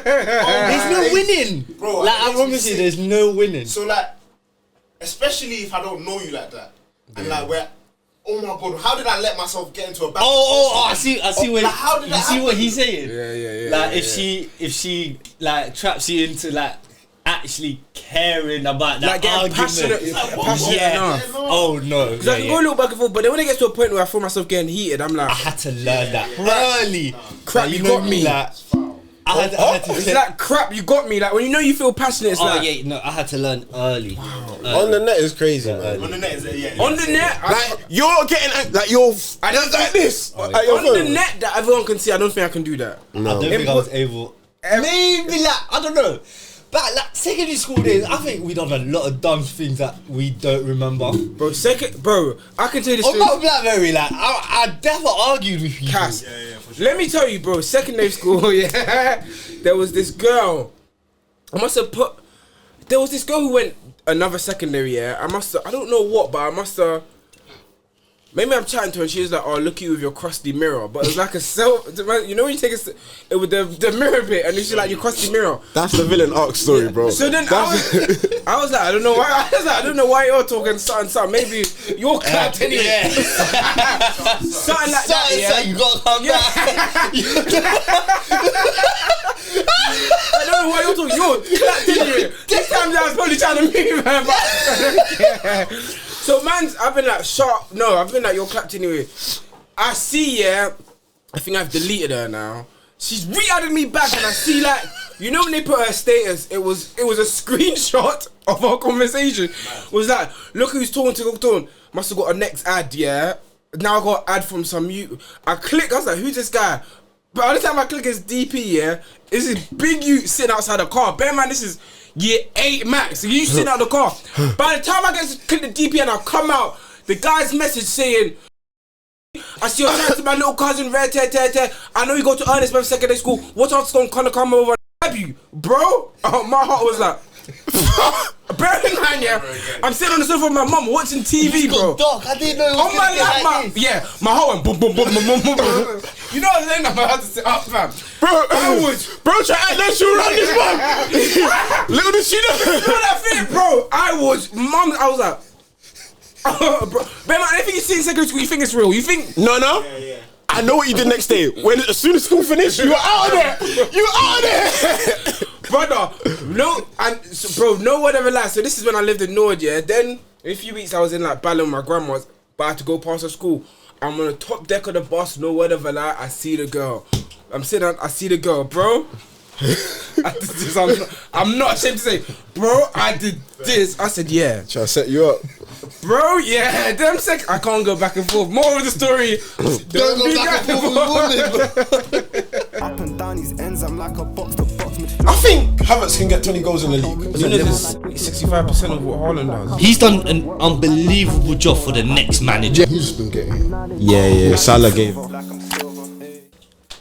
There's no winning. Bro, like, I promise you, there's no winning. So, like, especially if I don't know you like that. And, like, oh my God, how did I let myself get into a bad I see what like, how did you see what he's saying. Yeah. Like if she like traps you into like actually caring about that like getting argument. passionate enough. Oh no. Because I can go a little back and forth, but then when it gets to a point where I feel myself getting heated, I'm like, I had to learn that early. Crap, you got me. Like, I had to. It's like crap, you got me. Like when you know you feel passionate, it's like. I had to learn early. On the net is crazy, man. On the net is on the net, like you're getting like you're. I don't like this. On the net that everyone can see. I don't think I can do that. No. I don't think I was able. Maybe like I don't know. But like secondary school days, I think we done a lot of dumb things that we don't remember. Bro, I can tell you this. I'm not Blackberry, like I never argued with you. Cass, for sure. let me tell you, bro. Secondary school, there was this girl. There was this girl who went another secondary. I don't know what, but I must have. Maybe I'm chatting to her and she was like, "Oh, look at you with your crusty mirror." But it was like a self. You know when you take it with the mirror bit, and she's like, "Your crusty mirror." That's the villain arc story, bro. So then I was like, I don't know why. I don't know why you're talking something. Maybe you're clapped anyway. Yeah. Something like that. Yeah. You gotta come back. I don't know why you're talking. You're clapped anyway. This time I was probably trying to move, man. But I don't care. So I've been like sharp. No, I've been like you're clapped anyway. I see, I think I've deleted her now. She's re-added me back, and I see like when they put her status, it was a screenshot of our conversation. It was like, look who's talking to. Must have got a next ad, Now I got an ad from some you. I click. I was like, who's this guy? But by the time I click his DP, is this big you sitting outside the car. Bear in mind, this is year 8 max. You sitting out the car. By the time I get to click the DP and I come out, the guy's message saying, I see your chat to my little cousin, I know you go to Ernest by secondary school. What else gonna come over and stab you, bro? My heart was like, bear in mind, I'm sitting on the sofa with my mum watching TV, bro. Dark. I didn't know. On my lap, my heart went boom, boom, boom, boom, boom, boom, boom. You know what I'm saying? I had to sit up, fam. Bro, try to act like she around this one. Little did she know. You know that thing, bro? I was like, bro. Bear in mind, anything you see in secondary school, you think it's real. You think No. Yeah. I know what you did next day. As soon as school finished, you were out of there. You were out of there. Brother, no one ever lies. So this is when I lived in Nord, Then, in a few weeks, I was in like Ballon with my grandma's, but I had to go past her school. I'm on the top deck of the bus, no word of a lie, I see the girl. I'm sitting down, I see the girl, bro. I'm not ashamed to say, bro, I did this. I said, yeah. Try to set you up. Bro, them I can't go back and forth. More of the story. Don't go back and forth. Up and down these ends, I'm like a box to box. I think Havertz can get 20 goals in the league. You know, this 65% of what Haaland does. He's done an unbelievable job for the next manager. He's been getting. Yeah. Salah gave.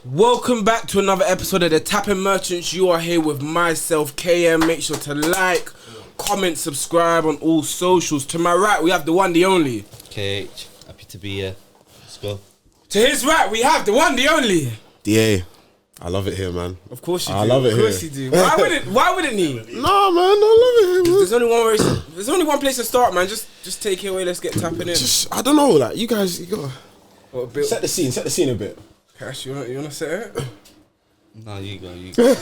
Welcome back to another episode of the Tapping Merchants. You are here with myself, KM. Make sure to like, comment, subscribe on all socials. To my right, we have the one, the only. KH, happy to be here. Let's go. To his right, we have the one, the only. DA. I love it here, man. Of course you do. I love it here. Of course you do. Why wouldn't he? Nah, man, I love it here, man. There's only one place to start, man. Just take it away. Let's get tapping in. I don't know, like you guys, you gotta set the scene a bit. Cash, you wanna set it? No, you go. So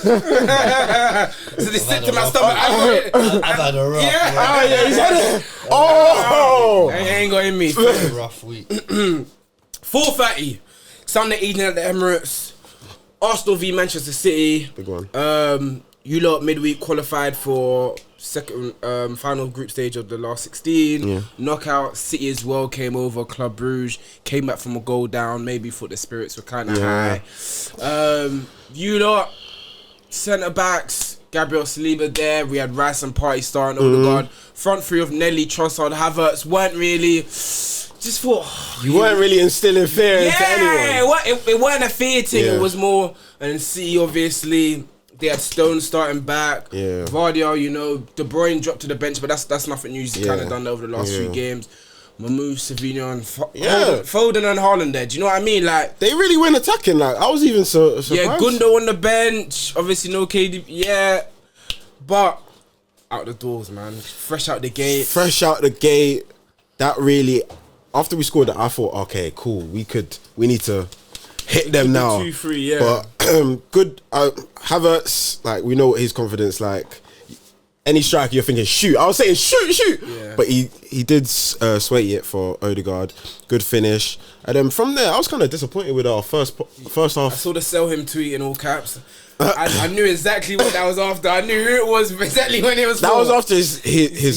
they sit to my stomach. I've had a rough yeah, he's had it. Oh, I ain't got in me. rough week. 4:30 Sunday evening at the Emirates. Arsenal v Manchester City. Big one. You lot midweek qualified for second final group stage of the last 16. Yeah. Knockout. City as well came over. Club Brugge came back from a goal down. Maybe thought the spirits were kind of high. You lot centre backs. Gabriel Saliba there. We had Rice and Partey starting over the guard. Front three of Nelly, Trossard, Havertz weren't really. Just thought you weren't really instilling fear into anyone. It weren't a fear thing. Yeah. It was more. And City obviously. They had Stone starting back. Yeah. Vardy, De Bruyne dropped to the bench, but that's nothing new. He's kind of done that over the last few games. Mamou, Savinho, and Yeah. Foden and Haaland there. Do you know what I mean? Like, They really went attacking. Like I was even surprised. yeah, Gundo on the bench. Obviously, no KD. Yeah, but out the doors, man. Fresh out the gate. Fresh out the gate. That really, after we scored that, I thought, okay, cool. We need to hit them now. 2-3, yeah. But good. Havertz, like we know his confidence. Like any striker, you're thinking shoot. I was saying shoot. Yeah. But he did sway it for Odegaard. Good finish. And then from there, I was kind of disappointed with our first half. I saw the sell him tweet in all caps. I knew exactly what that was after. I knew who it was exactly when it was. That was after his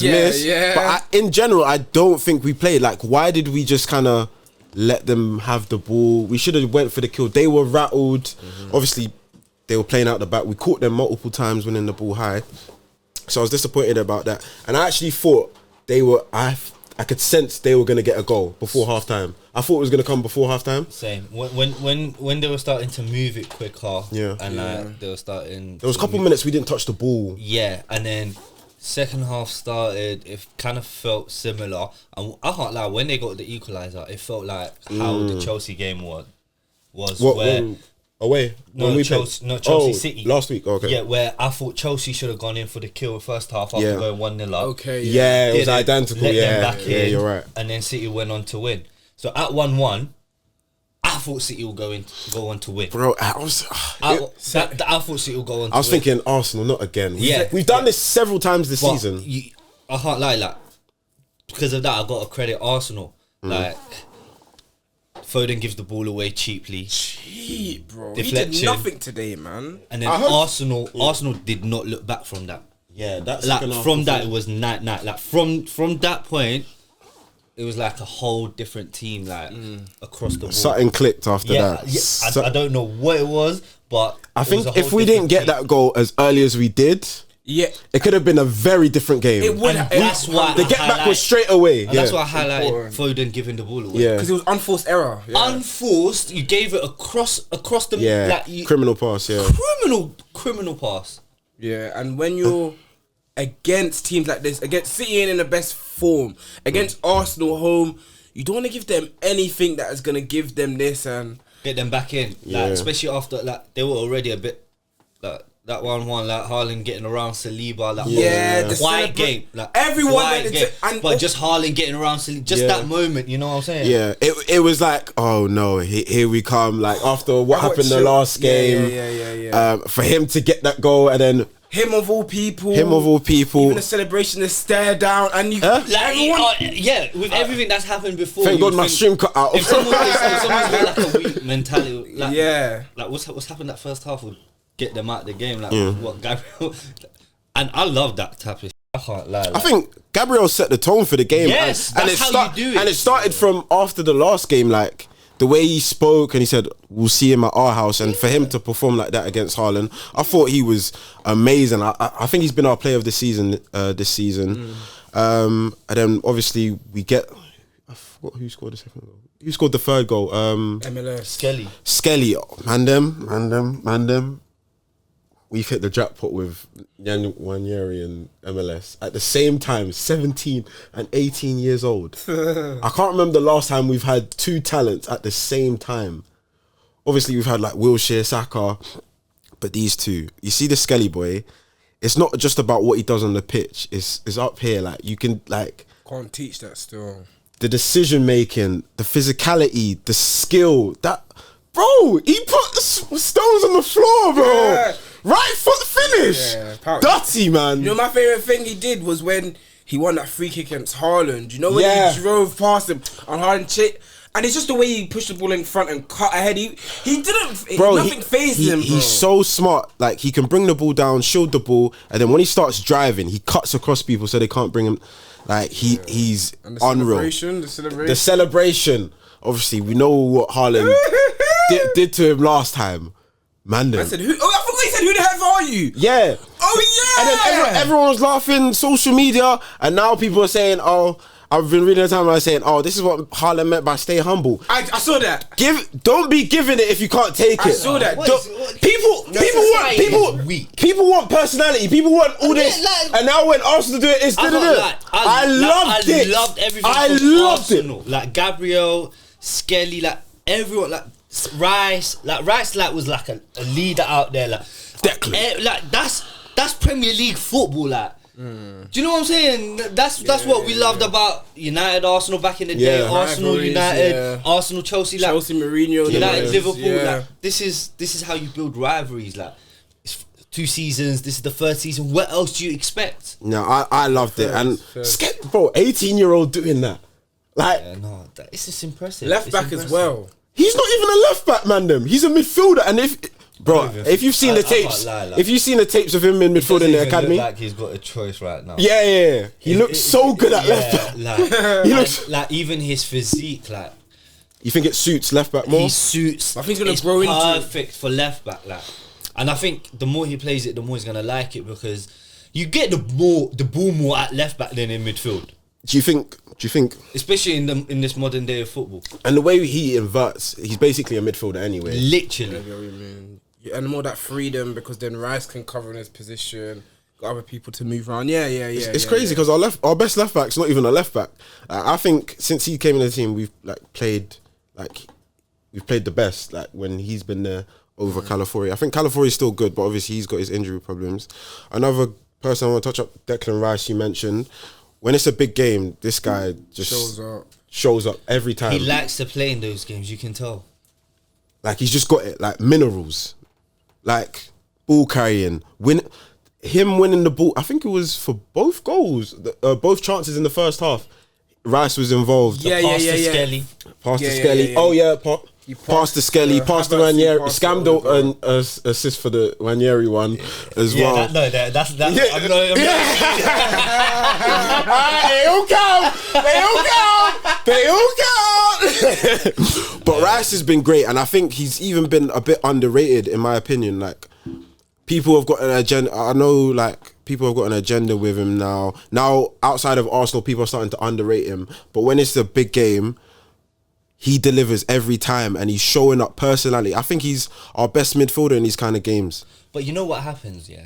miss. Yeah. But in general, I don't think we played. Like, why did we just kind of let them have the ball? We should have went for the kill. They were rattled. Mm-hmm. Obviously, they were playing out the back. We caught them multiple times winning the ball high. So I was disappointed about that. And I actually thought they were. I could sense they were going to get a goal before halftime. I thought it was going to come before halftime. Same. When they were starting to move it quicker, Yeah. and like they were starting. There was a couple minutes we didn't touch the ball. Yeah, and then second half started. It kind of felt similar. And I can't lie. When they got the equaliser, it felt like how the Chelsea game was. Away? No, When we Chelsea, played- Chelsea City. Last week, okay. Yeah, where I thought Chelsea should have gone in for the kill first half after Yeah. going 1-0 up. Okay. Yeah, it was Didn't identical. let them Yeah, back yeah, in, you're right. And then City went on to win. So at 1-1, I thought City would go on to win. Bro, I was... I thought City would go on to win. I was thinking Arsenal, not again. Yeah. We've done this several times this But season. I can't lie, like, because of that, I got to credit Arsenal. Like, Foden gives the ball away cheaply. Cheap, bro. Deflection. He did nothing today, man. And then I heard- Arsenal did not look back from that. Yeah, that's Like, from that, it was night. Like, from that point, it was like a whole different team, like, across the board. Something clicked after that. Yeah, I don't know what it was, but I it think was a if whole we didn't different get team. that goal as early as we did, Yeah. it could have been a very different game. It would. And that's why The I get back highlight- was straight away. And Yeah. that's why I highlighted Foden giving the ball away. Yeah. Because it was unforced error. Yeah. Unforced, you gave it across the Yeah. like you, Criminal pass, yeah. criminal pass. Yeah, and when you're against teams like this, against City ain't in the best form, against Arsenal home, you don't want to give them anything that is going to give them this and... Get them back in, Yeah. like especially after like they were already a bit like that 1-1, like Haaland getting around Saliba, like Yeah, the quiet game, like everyone quiet went game, into- and- but just Haaland getting around Saliba, just Yeah. that moment, you know what I'm saying? Yeah, it was like, oh no, here we come. Like after what happened the last game, Yeah. for him to get that goal and then Him of all people. Even Even the celebration, the stare down, and you... Like, everyone... with everything that's happened before. thank you God my think- stream cut out. If someone's got like a weak mentality, like, Yeah. like what's happened that first half would get them out of the game. Like what Gabriel, and I love that type of shit. I can't lie. I Like, think Gabriel set the tone for the game. Yes, and that's how you do it. And it started from after the last game, like the way he spoke and he said, we'll see him at our house. And for him to perform like that against Haaland, I thought he was amazing. I think he's been our player of the season this season. And then obviously we get... I forgot who scored the second goal. Who scored the third goal? MLS. Skelly. Man them. We've hit the jackpot with Nwaneri and MLS at the same time, 17 and 18 years old. I can't remember the last time we've had two talents at the same time. Obviously, we've had like Wilshere, Saka, but these two. You see the Skelly boy, it's not just about what he does on the pitch. It's up here. Like you can like Can't teach that still. the decision making, the physicality, the skill. That bro, he put stones on the floor, bro. Yeah. Right foot finish. Yeah, power. Dirty, man. You know, my favourite thing he did was when he won that free kick against Haaland. You know, when Yeah. he drove past him and Haaland and it's just the way he pushed the ball in front and cut ahead. He didn't, Bro, nothing fazed him, bro. He's so smart. Like, he can bring the ball down, shield the ball, and then when he starts driving, he cuts across people so they can't bring him. Like, he's And the unreal. celebration. The celebration. Obviously, we know what Haaland did to him last time. Man, I said, who? Oh, I forgot he said, who the heck are you? yeah. Oh, yeah. And then everyone was laughing, social media, and now people are saying, oh, I've been reading the timeline saying, "Oh, this is what Haaland meant by stay humble." I saw that. Don't be giving it if you can't take it. I saw that. People want personality. People want all this. And now when Arsenal do it, it's I loved it. I loved everything. I from loved Arsenal. it. Like Gabriel, Skelly, like everyone, like Rice. Like Rice, like was like a leader out there. Like Declan. Like that's Premier League football. Like. Do you know what I'm saying? That's what we loved about United, Arsenal back in the day. Yeah. Arsenal, United, Arsenal, Chelsea, like Chelsea, Mourinho, United, Liverpool. Yeah. Like this is how you build rivalries. Like it's 2 seasons. This is the 3rd season. What else do you expect? No, I loved it. And bro, 18-year-old doing that. Like, No, it's just impressive. Left It's back impressive. as well. he's not even a left back, man. He's a midfielder. And if you've seen the tapes, like, if you've seen the tapes of him in midfield in the academy, like he's got a choice right now. yeah. He looks so good at left back. Like, He looks. like even his physique, like You think it suits left back more? he suits. I think he's gonna it's grow into it. perfect for left back, like. And I think the more he plays it, the more he's gonna like it because you get the ball more at left back than in midfield. Do you think? Especially in this modern day of football. And the way he inverts, he's basically a midfielder anyway. Literally. And more that freedom because then Rice can cover in his position, got other people to move around. It's crazy because our best left back's not even a left back. I think since he came in the team, we've played the best. Like when he's been there over Calafiori. I think Calafori's still good, but obviously he's got his injury problems. Another person I want to touch up, Declan Rice. You mentioned when it's a big game, this guy just shows up every time. He likes to play in those games. You can tell. Like he's just got it, like minerals, like ball carrying, winning the ball. I think it was for both goals, both chances in the first half. Rice was involved. Pass to Skelly. Pass to Skelly. yeah. Oh yeah, pass to Skelly. Pass to Ranieri. Scammed an assist for the Ranieri one as well. That's. Yeah. I'm not, They all count. But Rice has been great, and I think he's even been a bit underrated in my opinion. Like people have got an agenda. I know, like people have got an agenda with him now. Now outside of Arsenal, people are starting to underrate him. But when it's a big game, he delivers every time, and he's showing up personally. I think he's our best midfielder in these kind of games. But you know what happens, yeah?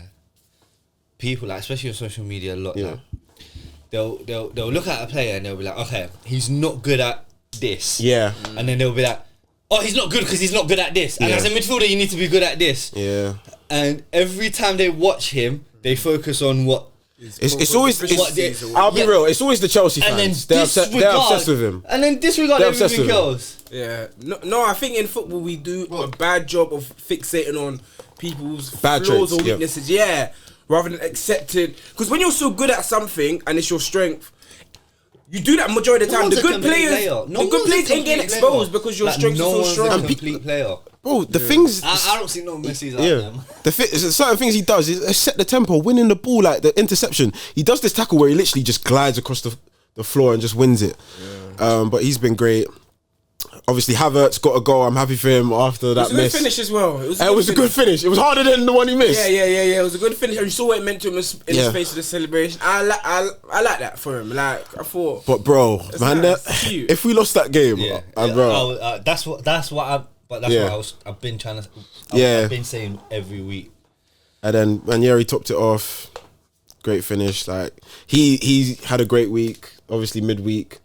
People, like, especially on social media, a lot. Yeah. Like, they'll look at a player and they'll be like, okay, he's not good at this. Yeah. And then they'll be like, oh, he's not good because he's not good at this. And Yeah. as a midfielder, you need to be good at this. Yeah. And every time they watch him, they focus on what. It's always. I'll be Yeah. real. It's always the Chelsea And then fans. They're obsessed with him. And then disregard They're obsessed everything with him. else. Yeah. No, I think in football we do a bad job of fixating on people's Bad flaws traits, or weaknesses. Yeah. Rather than accepting. Because when you're so good at something and it's your strength, you do that majority of the time. No The one's a good complete players, player. No the good one's a players ain't getting complete exposed player. because your Like, strength no is so one's strong. a complete player. Bro, the things. I don't see no Messi's out Yeah, there. certain things he does is set the tempo, winning the ball, like the interception. He does this tackle where he literally just glides across the floor and just wins it. But he's been great. Obviously, Havertz got a goal. I'm happy for him after that It was a good miss. finish as well. It was a good finish. It was harder than the one he missed. Yeah. It was a good finish. And you saw what it meant to him in Yeah. his face of the celebration. I like that for him. Like I thought. But bro, man, nice. Cute. if we lost that game, Yeah, bro, that's what I've been trying to. I've been saying every week. and then Ranieri topped it off. Great finish. Like he had a great week. Obviously midweek.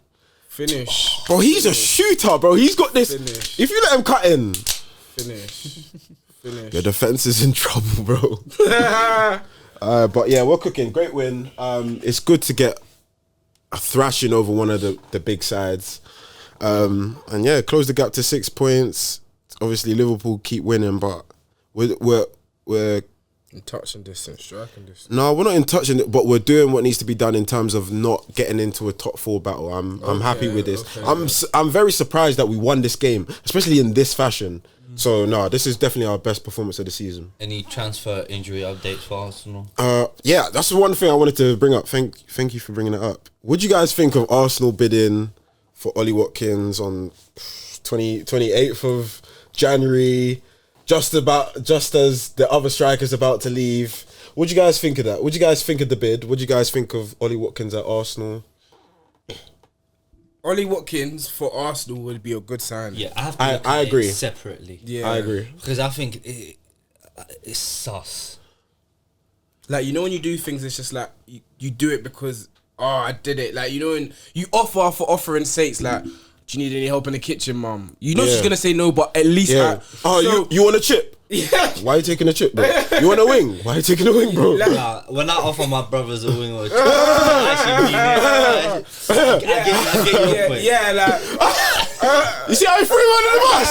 Finish. Bro, he's a shooter, bro. He's got this. Finish. If you let him cut in, Finish. your defense is in trouble, bro. But yeah, we're cooking. Great win. It's good to get a thrashing over one of the big sides. And yeah, close the gap to 6 points. Obviously, Liverpool keep winning, but we're In touch and distance, striking distance. no, we're not in touch, but we're doing what needs to be done in terms of not getting into a top 4 battle. I'm happy with this. I'm very surprised that we won this game, especially in this fashion. So no, this is definitely our best performance of the season. Any transfer injury updates for Arsenal? Yeah, that's the one thing I wanted to bring up. Thank you for bringing it up. What do you guys think of Arsenal bidding for Ollie Watkins on 28th of January? Just as the other striker's about to leave. What do you guys think of that? What do you guys think of the bid? What do you guys think of Ollie Watkins at Arsenal? Ollie Watkins for Arsenal would be a good sign. Yeah, I have to look I at agree. it separately. Yeah. I agree. Because I think it's sus. Like, you know when you do things, it's just like you do it because I did it. Like, you know, and you offer for offering sakes. Like, do you need any help in the kitchen, mum? You know she's gonna say no, but at least you want a chip? Yeah. Why are you taking a chip, bro? You want a wing? Why are you taking a wing, bro? Nah, when I offer my brothers a wing or a chip, I get your point. Yeah, like You see how he threw him under the bus?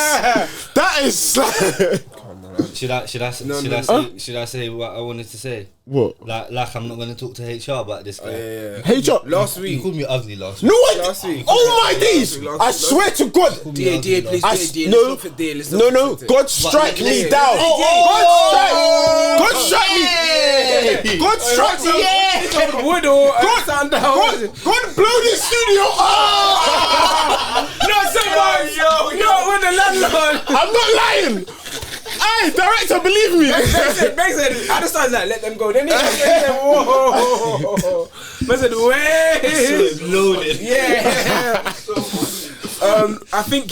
That is like... Should I say what I wanted to say? What? Like I'm not gonna talk to HR about this guy. HR? last You week. called me ugly last week. No, what? Last week. Oh my days! I swear to God. DA, please, DA, No, God strike me down. God strike me. God strike me. Yeah. Wood or God blow this studio. No, someone. No, with the landlord. I'm not lying. Hey, director, believe me. Meg said, I just started like, let them go. Then he said, whoa. Meg said, wait. Loaded. Yeah. I think,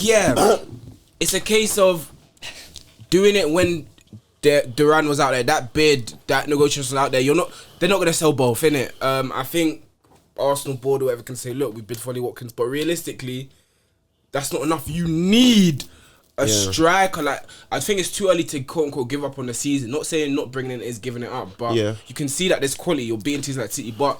it's a case of doing it when Duran was out there. That bid, that negotiation was out there. They're not going to sell both, innit? I think Arsenal board or whatever can say, look, we bid for Ollie Watkins. But realistically, that's not enough. You need a striker. Like, I think it's too early to quote unquote give up on the season. Not saying not bringing it is giving it up, but you can see that there's quality. You're beating teams like City, but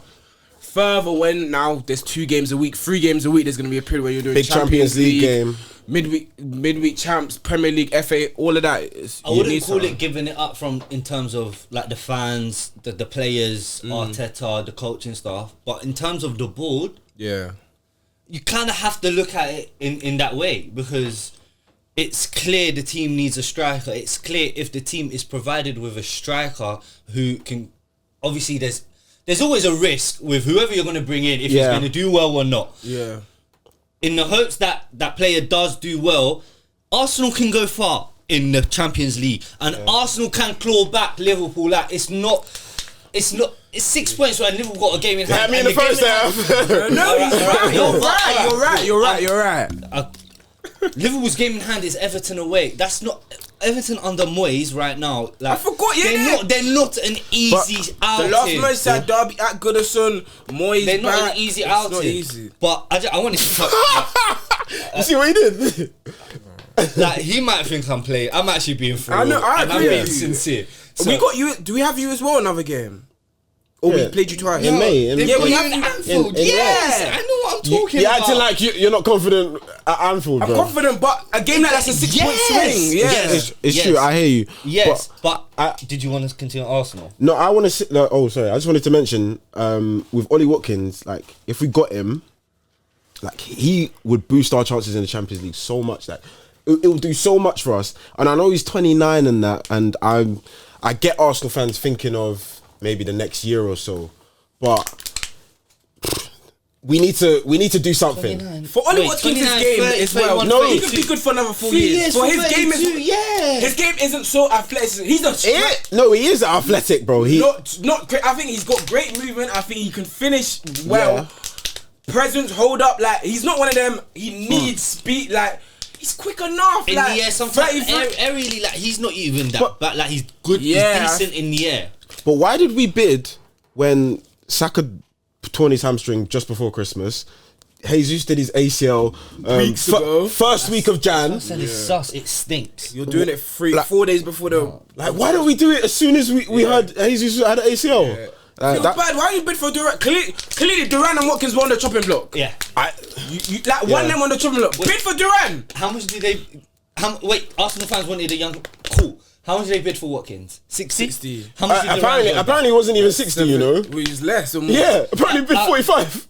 further when now there's 2 games a week, 3 games a week, there's gonna be a period where you're doing big Champions League game, midweek champs, Premier League, FA, all of that. I wouldn't call it giving it up from in terms of like the fans, the players, Arteta, the coaching staff, but in terms of the board, you kind of have to look at it in that way, because it's clear the team needs a striker. It's clear if the team is provided with a striker who can, obviously there's always a risk with whoever you're going to bring in if he's going to do well or not. Yeah. In the hopes that that player does do well, Arsenal can go far in the Champions League, and Arsenal can claw back Liverpool. Like it's 6 points when Liverpool got a game in hand. I mean, the first half. You're right. Liverpool's game in hand is Everton away. That's not Everton under Moyes right now. Like, I forgot. They're not an easy outing. The last match at Derby at Goodison, Moyes. They're not an easy outing. Not easy. But I wanted to. You see what he did? Like, he might think I'm playing. I'm actually being for I know. I'm being sincere. So, we got you. Do we have you as well? Another game. Or we played you twice in May. We have in Anfield. Yes, I know what I'm talking about. You're acting like you're not confident at Anfield, bro. I'm confident, but a game like that's a 6-point swing. Yes, it's true. I hear you. Yes, but did you want to continue Arsenal? No, I want to. Sorry. I just wanted to mention with Ollie Watkins, like if we got him, like he would boost our chances in the Champions League so much. Like it will do so much for us. And I know he's 29 and that, and I get Arsenal fans thinking of maybe the next year or so, but we need to do something. 29. For Ollie Watkins' game as well. No, he could be good for another 4 years. For his game his game isn't so athletic. He's not. No, he is athletic, bro. He not great. I think he's got great movement. I think he can finish well. Yeah. Presence, hold up. Like he's not one of them. He needs speed. Like. He's quick enough. In like, the air, sometimes aerially, like he's not even that, but like he's good. Yeah. He's decent in the air. But why did we bid when Saka torn his hamstring just before Christmas? Jesus did his ACL weeks ago. First week of Jan. I said it's sus. It stinks. You're doing it 4 days before the. Like, why don't we do it as soon as we heard Jesus had an ACL? Yeah. Bad. Why you bid for Duran? Clearly, Duran and Watkins were on the chopping block. Yeah. One them on the chopping block. Bid for Duran. How much did they? Wait, Arsenal fans wanted a young. Cool. How much did they bid for Watkins? 60. How much did apparently it wasn't even 60. You know, it was less. Yeah. Apparently bid 45.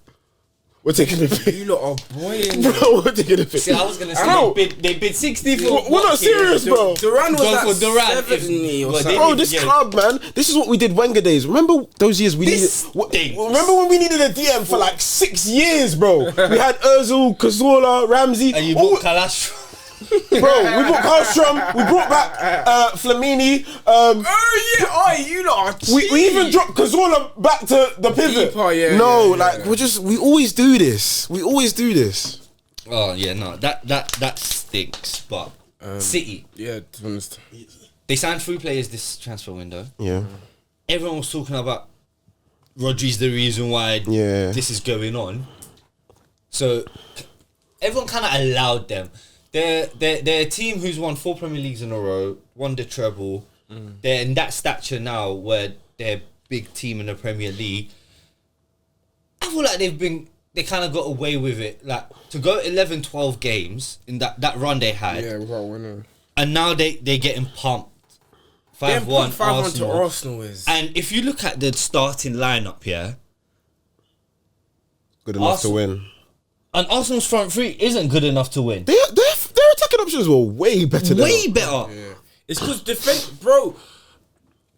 We're taking a pick. You lot are boying. Bro, we're taking a pick. See, I was going to say they bid 60 for We're not serious, bro. Duran was for Duran 70 or something. Bro, this club, man. This is what we did Wenger days. Remember those years we needed... Remember when we needed a DM for like 6 years, bro? We had Ozil, Cazorla, Ramsey. And you bought Kalash. Bro, we brought Karlstrom, we brought back Flamini. You lot are we even dropped Cazorla back to the pivot. Keeper, we always do this. We always do this. Oh yeah, no, that stinks. But City, Yeah, to be honest. they signed 3 players this transfer window. Yeah. Everyone was talking about Rodgers the reason why this is going on. So everyone kind of allowed them. They're a team who's won 4 Premier Leagues in a row, won the treble. They're in that stature now where they're a big team in the Premier League. I feel like they kind of got away with it. Like to go 11, 12 games in that run they had. Yeah, without winning. And now they getting pumped. 5-1 5-1 to Arsenal is. And if you look at the starting lineup, Good enough to win. And Arsenal's front three isn't good enough to win. Their attacking options were way better. Way better. Yeah. It's because defense, bro.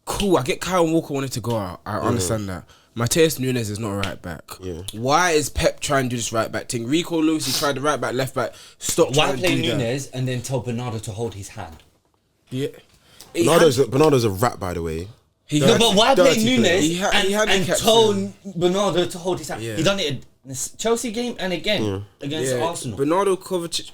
Cool, I get Kyle Walker wanted to go out. I understand that. Mateus Nunes is not a right back. Yeah. Why is Pep trying to do this right back thing? Rico Lewis, he tried the right back, left back. Stop Why trying to play do that. Nunes and then tell Bernardo to hold his hand? Yeah. Bernardo's a rat, by the way. No, but why play dirty Nunes player. and tell Bernardo to hold his hand? Yeah. He done it in the Chelsea game and again against Arsenal. Bernardo Kovacic.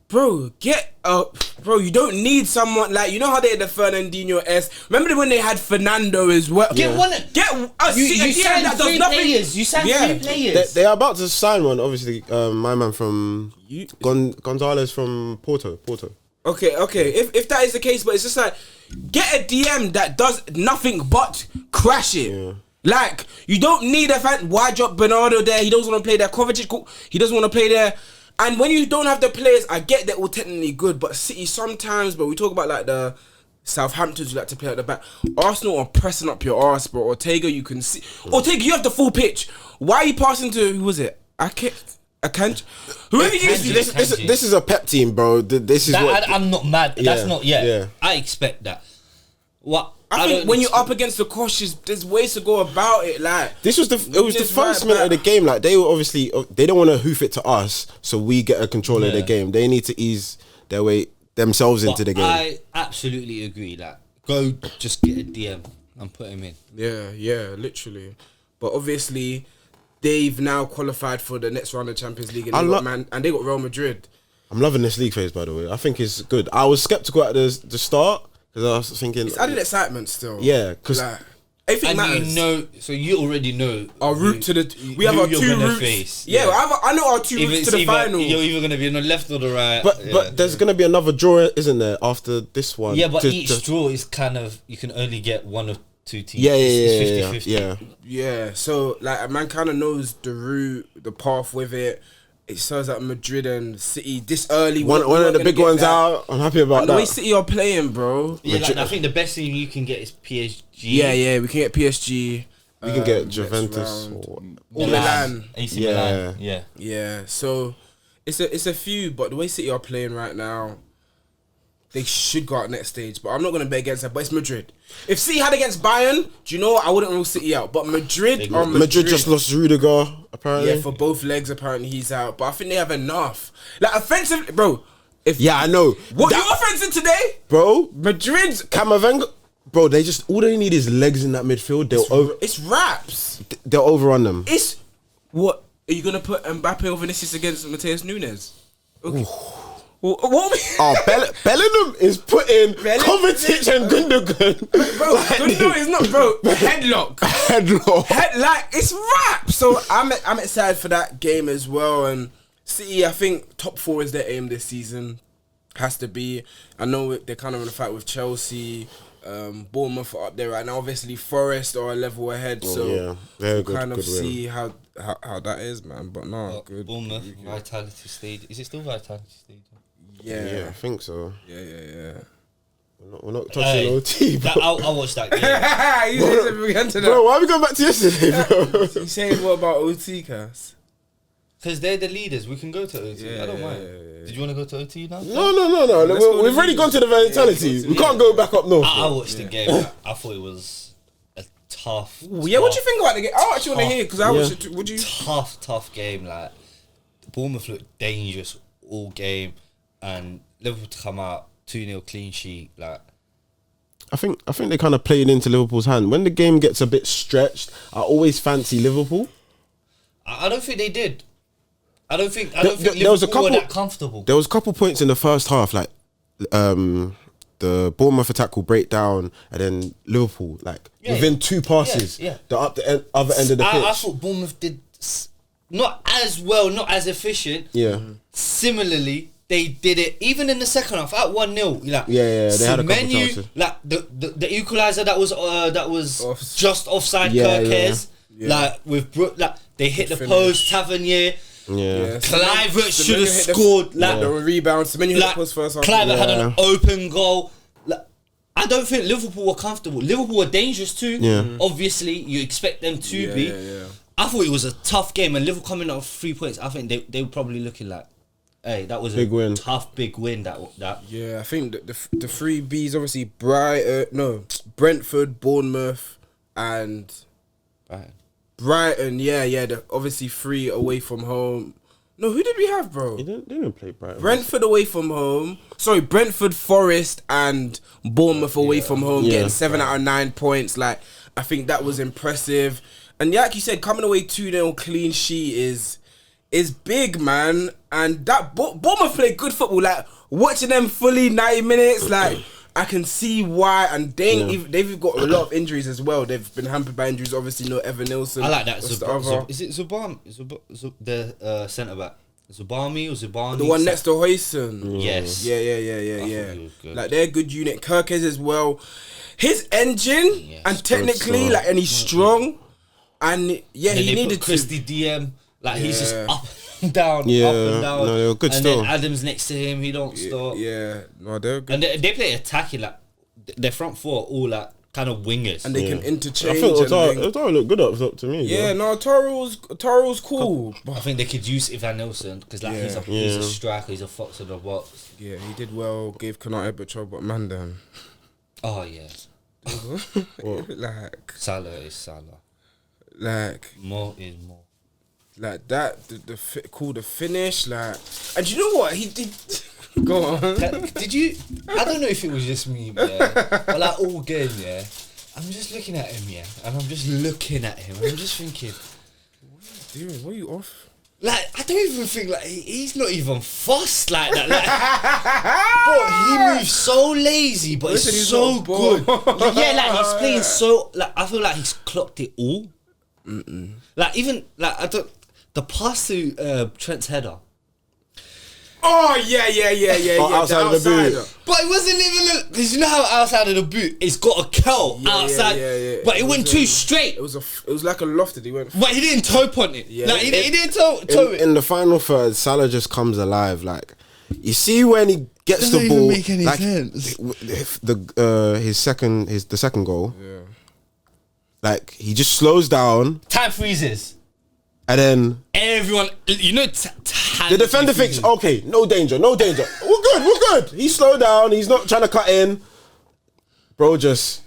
Bro, get up. Bro, you don't need someone like, you know how they had the Fernandinho S. Remember when they had Fernando as well? Get one. Get us. You signed that does 3 nothing. players. You signed 3 players. They are about to sign one, obviously. My man from Gonzalez from Porto. Okay. If that is the case, but it's just like, get a DM that does nothing but crash it. Yeah. Like, you don't need a fan. Why drop Bernardo there? He doesn't want to play there. Kovacic, he doesn't want to play there. And when you don't have the players, I get that all technically good, but City sometimes, but we talk about like the Southamptons who like to play at the back. Arsenal are pressing up your arse, bro. Ortega, you can see. Ortega, you have the full pitch. Why are you passing to, who was it? Akanji? Whoever you This is a Pep team, bro. This is what... I'm not mad. That's Yeah, not yeah. I expect that. What I think when you're up against the cautious, there's ways to go about it. Like It was the first minute of the game. Like they were obviously they don't want to hoof it to us, so we get a control of the game. They need to ease their way themselves into the game. I absolutely agree. Like, go just get a DM and put him in. Yeah, literally. But obviously, they've now qualified for the next round of Champions League, and they got Real Madrid. I'm loving this league phase, by the way. I think it's good. I was skeptical at the start because I was thinking It's added excitement still. Yeah, because like, everything matters. So you already know our route to the. We have our 2 routes. Face. Yeah, I know our 2 routes to the final. You're either gonna be on the left or the right. But there's gonna be another draw, isn't there? After this one. Yeah, but each draw is kind of, you can only get one of 2 teams. Yeah, It's 50-50. Yeah. So like a man kind of knows the route, the path with it. It shows that Madrid and City this early. One of the big ones out. I'm happy about that. The way City are playing, bro. Yeah, like, I think the best thing you can get is PSG. Yeah, we can get PSG. We can get Juventus or Milan. AC Milan. Yeah. So it's a few, but the way City are playing right now, they should go out next stage. But I'm not gonna bet against that. But it's Madrid. If City had against Bayern, do you know what? I wouldn't rule City out. But Madrid just lost Rudiger, apparently. Yeah, for both legs, apparently he's out. But I think they have enough. Like offensive, bro. I know. What you offensive today, bro? Madrid's Camavinga, bro. All they need is legs in that midfield. It's raps. They'll overrun them. It's what are you gonna put Mbappe or Vinicius against Mateus Nunes? Okay. What? Bellingham is putting Kovacic and Gundogan. Bro, Gundogan is not, bro. Headlock. Like, it's rap. So I'm excited for that game as well. And City, I think top 4 is their aim this season. Has to be. I know they're kind of in a fight with Chelsea. Bournemouth are up there right now. Obviously, Forest are a level ahead. So we'll kind of see how that is, man. But no, good. Bournemouth, Vitality Stadium. Is it still Vitality Stadium? Yeah, I think so. Yeah. We're not touching OT, bro. I'll watch that game. Bro, why are we going back to yesterday, bro? You saying what about OT, Cass? Because they're the leaders. We can go to OT. I don't mind. Did you want to go to OT now? No. We've already gone to the Vitality. We can't go back up north. I watched the game. I thought it was a tough. What do you think about the game? I actually want to hear because I watched it. Would you? Tough game. Like, Bournemouth looked dangerous all game. And Liverpool to come out 2-0 clean sheet, like I think they kind of played into Liverpool's hand. When the game gets a bit stretched, I always fancy Liverpool. I don't think they did. I don't think there was a couple were that comfortable. There was a couple points in the first half, like the Bournemouth attack will break down, and then Liverpool, like within 2 passes, they're up the other end of the pitch. I thought Bournemouth did not as well, not as efficient. Yeah. Similarly, they did it even in the second half at 1-0. Like, they had a couple chances. Like the equaliser that was just offside. Kirkes, like with Brook, like they hit the post. Tavernier. Yeah. Kluivert should have scored. Like the rebound. Semenyo hit the post first half. Kluivert had an open goal. Like, I don't think Liverpool were comfortable. Liverpool were dangerous too. Yeah. Obviously, you expect them to be. Yeah. I thought it was a tough game, and Liverpool coming out with 3 points. I think they were probably looking like, hey, that was big win. Tough big win. That. Yeah, I think the 3 Bs obviously Brentford, Bournemouth, and Brighton. Yeah. Obviously 3 away from home. No, who did we have, bro? They didn't play Brighton. Brentford away from home. Sorry, Brentford, Forest, and Bournemouth away from home, getting 7 out of 9 points. Like, I think that was impressive. And like you said, coming away 2-0 clean sheet is big, man. And that Bournemouth played good football. Like, watching them fully 90 minutes, like, I can see why. And they've got a lot of injuries as well. They've been hampered by injuries. Obviously, no Evan Nilsson. I like that. Is it Zubam? The centre back. Zubami or Zubani? The one next to Hoyson. Yes. Yeah. Like, they're a good unit. Kirkes as well. His engine, and technically, like, and he's strong. And he needed Christy DM. Like, he's just up and down, up and down. No, they were good and still. then Adams next to him, he don't stop. Yeah, no, they're good. And they play attacking, like their front four are all like kind of wingers. And they can interchange. I thought Otaro looked good up to me. Yeah, no, Otaro's cool. I think they could use Ivan Nilsson because like he's a striker, he's a fox in the box. Yeah, he did well, gave Konate a bit trouble, but man then. Oh yeah. Like Salah is Salah. Like more is more. Like that, the finish, like, and you know what he did? Go on. Did you? I don't know if it was just me, but like all game, I'm just looking at him, and I'm just looking at him, and I'm just thinking, what are you doing? What are you off? Like, I don't even think like he's not even fussed like that. Like, bro, he moves so lazy, but it's so good. Like he's playing so. Like, I feel like he's clocked it all. Like even like I don't. The pass to Trent's header. Oh yeah. Outside of the boot. But it wasn't even because you know how outside of the boot it's got a curl outside. Yeah. But it went too straight. It was like a lofted. He went. But he didn't toe on it. Yeah. Like he didn't toe it. In the final third, Salah just comes alive. Like you see when he gets the ball. Doesn't even make any sense. The second goal. Yeah. Like he just slows down. Time freezes. And then everyone, the defender thinks, okay, no danger. We're good. He slowed down. He's not trying to cut in. Bro, just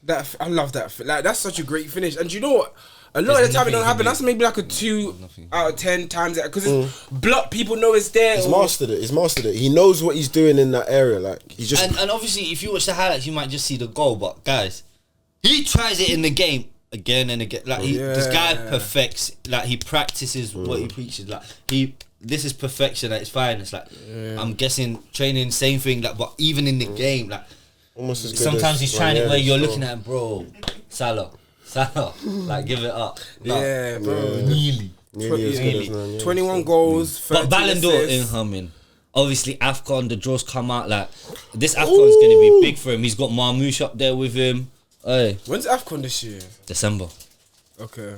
that. I love that. Like that's such a great finish. And you know what? A lot of the time it don't happen. That's maybe like a 2 out of 10 times because it's block. People know it's there. He's mastered it. He knows what he's doing in that area. Like he's just and obviously if you watch the highlights, you might just see the goal. But guys, he tries it in the game. Again and again, like this guy perfects. Like he practices what he preaches. Like this is perfection at its finest. Like I'm guessing training, same thing. Like, but even in the game, like almost as good sometimes he's trying it where you're looking at him, bro. Salah, like give it up. No, bro, nearly. 21 goals. But Ballon d'Or in humming. Obviously, AFCON, the draws come out. Like this AFCON's going to be big for him. He's got Marmoush up there with him. Hey. When's AFCON this year? December. Okay.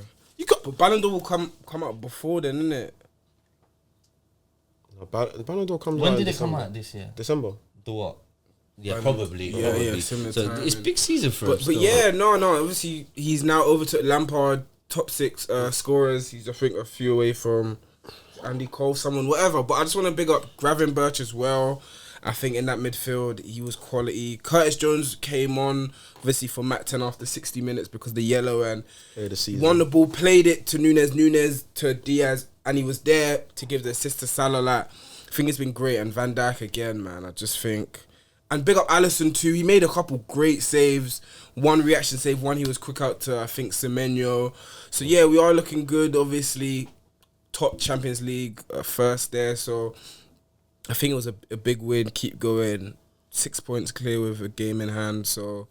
But Ballon d'Or will come out before then, innit? Ballon d'Or comes out. When did it come out this year? December. The what? Yeah, probably. Yeah, similar so time. it's big season for him. But yeah, no. Obviously, he's now over to Lampard, top 6 scorers. He's I think a few away from Andy Cole, someone, whatever. But I just want to big up Gravenberch as well. I think in that midfield, he was quality. Curtis Jones came on, obviously, for Matt 10 after 60 minutes because the yellow and won the ball, played it to Nunes to Diaz, and he was there to give the assist to Salah. Like, I think it's been great. And Van Dijk again, man, I just think. And big up Alisson too. He made a couple great saves. One reaction save, one he was quick out to, I think, Semenyo. So yeah, we are looking good, obviously. top Champions League first there, so I think it was a big win. Keep going, 6 points clear with a game in hand. So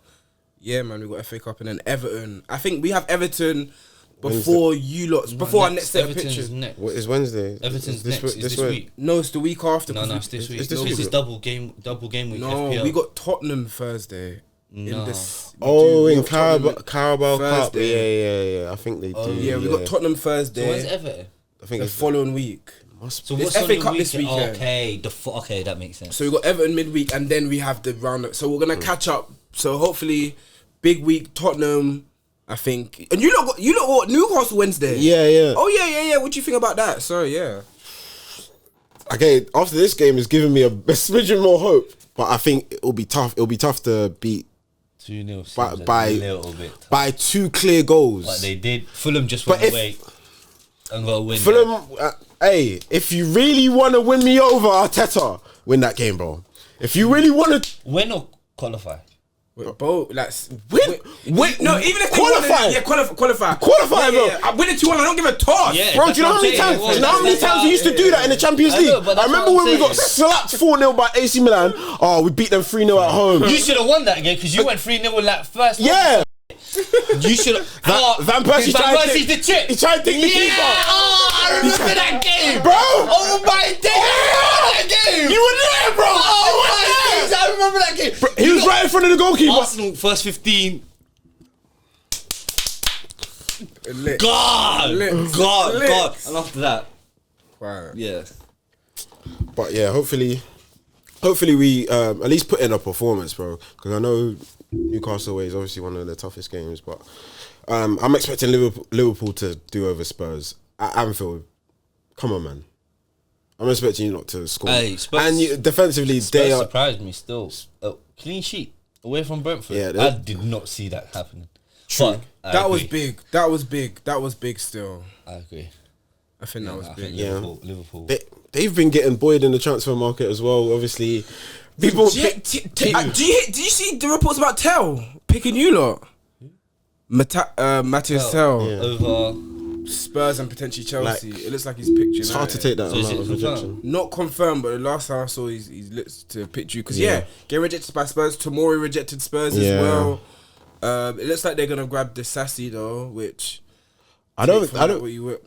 yeah, man, we got FA Cup and then Everton. I think we have Everton before you lot, before our next set of pictures. What is Wednesday? Everton's next. Is this week? No, it's the week after. No, it's this week. It's This is double game week. No, FPL. we got Tottenham Thursday. No. In Carabao Cup. Yeah. I think they do. Yeah, we got Tottenham So Thursday. when's Everton? I think The it's following week. So It's what's on FA the Cup this weekend? weekend. Okay, that makes sense. So we got Everton midweek, and then we have the roundup. So we're gonna catch up. So hopefully, big week Tottenham. I think, and you lot got Newcastle Wednesday. Yeah. Oh yeah. What do you think about that? Sorry, yeah. Okay, after this game is giving me a smidgen more hope, but I think it'll be tough. It'll be tough to beat 2-0 by a little bit tough. by 2 clear goals. But they did. Fulham just But went away and got a win. Fulham, hey, if you really want to win me over, Arteta, win that game, bro. If you really want to Win or qualify? Both, like win. No, even if they Qualify. qualify, bro. I win it 2-1. I don't give a toss. Yeah. Bro, That's do you know what how many I'm saying. times? It was. You know how many That's times we used to do that in the Champions I League? know, but I that's remember what I'm when we got saying. slapped 4-0 by AC Milan. Oh, we beat them 3-0 at home. You should have won that game because you went 3-0 with that first. Yeah. You should have. Van Persie's Van trying to Persie's the chip. He tried to take the keeper. I remember that game, Bro. Oh my days, I remember that game. You were there, bro. Oh my days, I remember that game. Bro, he was right in front of the goalkeeper. Arsenal first 15. Lit. God, Lit. and after that, Wow. yeah. But yeah, hopefully we at least put in a performance, bro. Because I know Newcastle away is obviously one of the toughest games, but I'm expecting Liverpool to do over Spurs at Anfield. Come on, man. I'm expecting you not to score. Hey, Spurs, and you, defensively, Spurs they are. surprised me still. Clean sheet away from Brentford. Yeah, I did not see that happening. True. But That was big. That was big still. I agree. I think that was I big. think Liverpool. They've been getting buoyed in the transfer market as well. Obviously, people. Do you see the reports about Tell picking you lot? Matthias Tell Over Spurs and potentially Chelsea. It looks like he's picked you. It's hard to take that So is amount it of confirmed? rejection. Not confirmed, but the last time I saw he's looked to pick you because get rejected by Spurs. Tomori rejected Spurs as well. It looks like they're gonna grab the Sassy though, which I don't. What you were.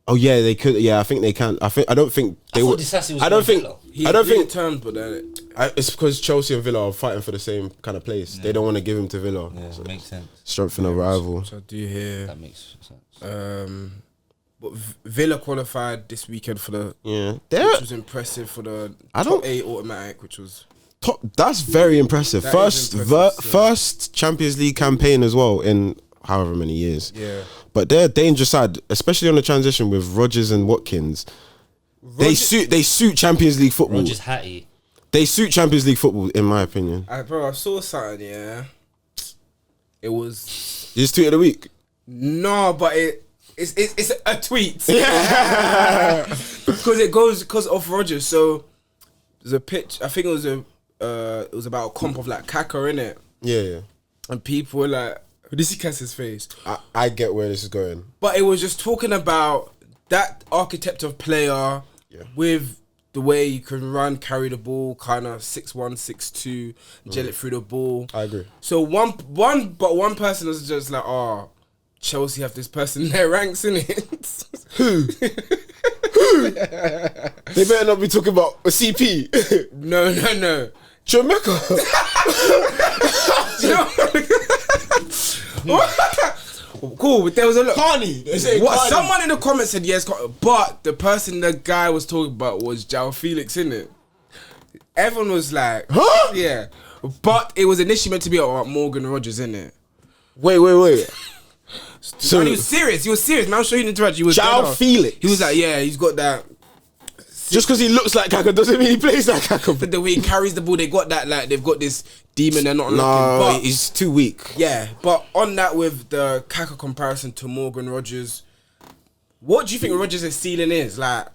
Oh yeah, they could. Yeah, I think they can. I don't think they would. Disassi was I don't think. Villa. I don't think. terms, but then It's because Chelsea and Villa are fighting for the same kind of place. They don't want to give him to Villa. Yeah, So makes sense. strengthen a rival. so I do hear. That makes sense. But Villa qualified this weekend for the. Yeah, Which was impressive for the top 8 automatic, which was. That's very impressive. That First, is impressive, first Champions League campaign as well in however many years. Yeah. But they're a dangerous side, especially on the transition with Rodgers and Watkins. They suit Champions League football. Rodgers Hattie. They suit Champions League football, in my opinion. Bro, I saw something. Yeah. It was. You just tweet of the week. No, but it's a tweet. Because of Rodgers. So there's a pitch. I think it was about a comp of like Kaka, innit? Yeah. And people were like, did you see Cass's face? I get where this is going. But it was just talking about that architect of player with the way you can run, carry the ball, kind of 6'1", 6'2", gel it through the ball. I agree. So one person was just like, oh, Chelsea have this person in their ranks, innit? Who? They better not be talking about a CP. No. Jamaica. Cool, but there was a lot. Carney. They say What? Carney. Someone in the comments said yes, but the person the guy was talking about was João Felix, innit? Everyone was like, huh? Yeah. But it was initially meant to be about Morgan Rodgers, innit? Wait. So man, he was serious. Man, I'll show you the interaction. He was João dead off. Felix. He was like, yeah, he's got that. Just because he looks like Kaka doesn't mean he plays like Kaka. The way he carries the ball, they got that, like, they've got this demon they're not unlocking. No, But he's too weak. yeah, but on that with the Kaka comparison to Morgan Rodgers, what do you think Rodgers' ceiling is? Like,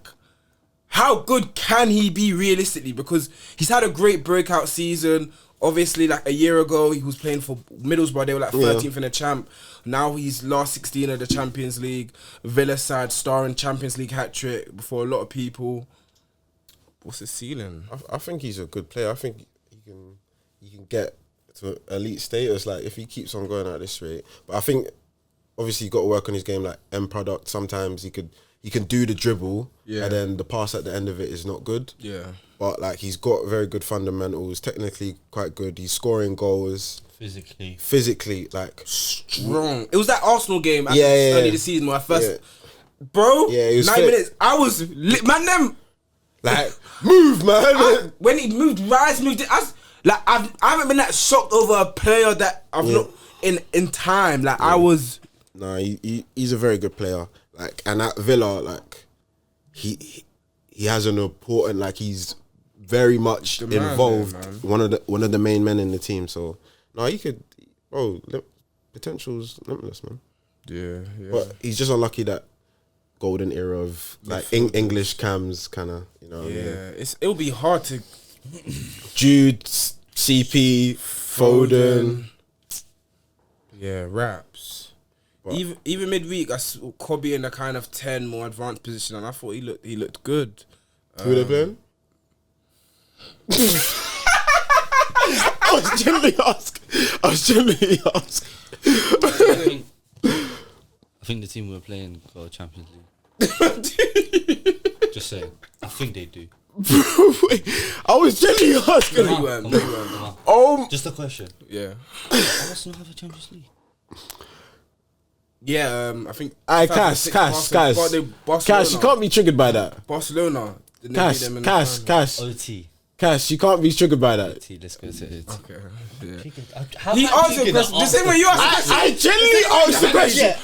how good can he be realistically? Because he's had a great breakout season. Obviously, like a year ago, he was playing for Middlesbrough. They were like 13th in the champ. Now he's last 16 of the Champions League. Villa side, starring Champions League hat-trick before a lot of people. What's his ceiling? I think he's a good player. I think he can get to elite status, like if he keeps on going at this rate. But I think obviously you got to work on his game, like end product. Sometimes he can do the dribble, and then the pass at the end of it is not good. Yeah. But like he's got very good fundamentals, technically quite good. He's scoring goals. Physically, like strong. It was that Arsenal game at early this season when I first, bro. Yeah, 9 minutes. I was lit, man. Them like move, man. When he moved, Rice moved it. I haven't been that shocked over a player that I've looked in time. Like I was. No, he's a very good player. Like, and at Villa, like he has an important, like he's very much involved. One of the main men in the team. So no, he could. Bro, potential's limitless, man. Yeah. But he's just unlucky that golden era of like English cams, kind of. You know. Yeah, I mean? It'll be hard to. Jude, CP, Foden. Yeah, raps. But even midweek, I saw Kobe in a kind of 10 more advanced position, and I thought he looked good. Who they playing? I was genuinely asking. I think the team we're playing got Champions League. Just saying. I think they do. I was genuinely asking. Come on. Just a question. Yeah. Arsenal have a Champions League? Yeah, I think. Cash. You can't be triggered by that. Barcelona. Cash. OT. Cash, you can't be triggered by that. Let's go to it. Okay. Yeah. He asked the question. The same way you asked the question. I genuinely asked the question.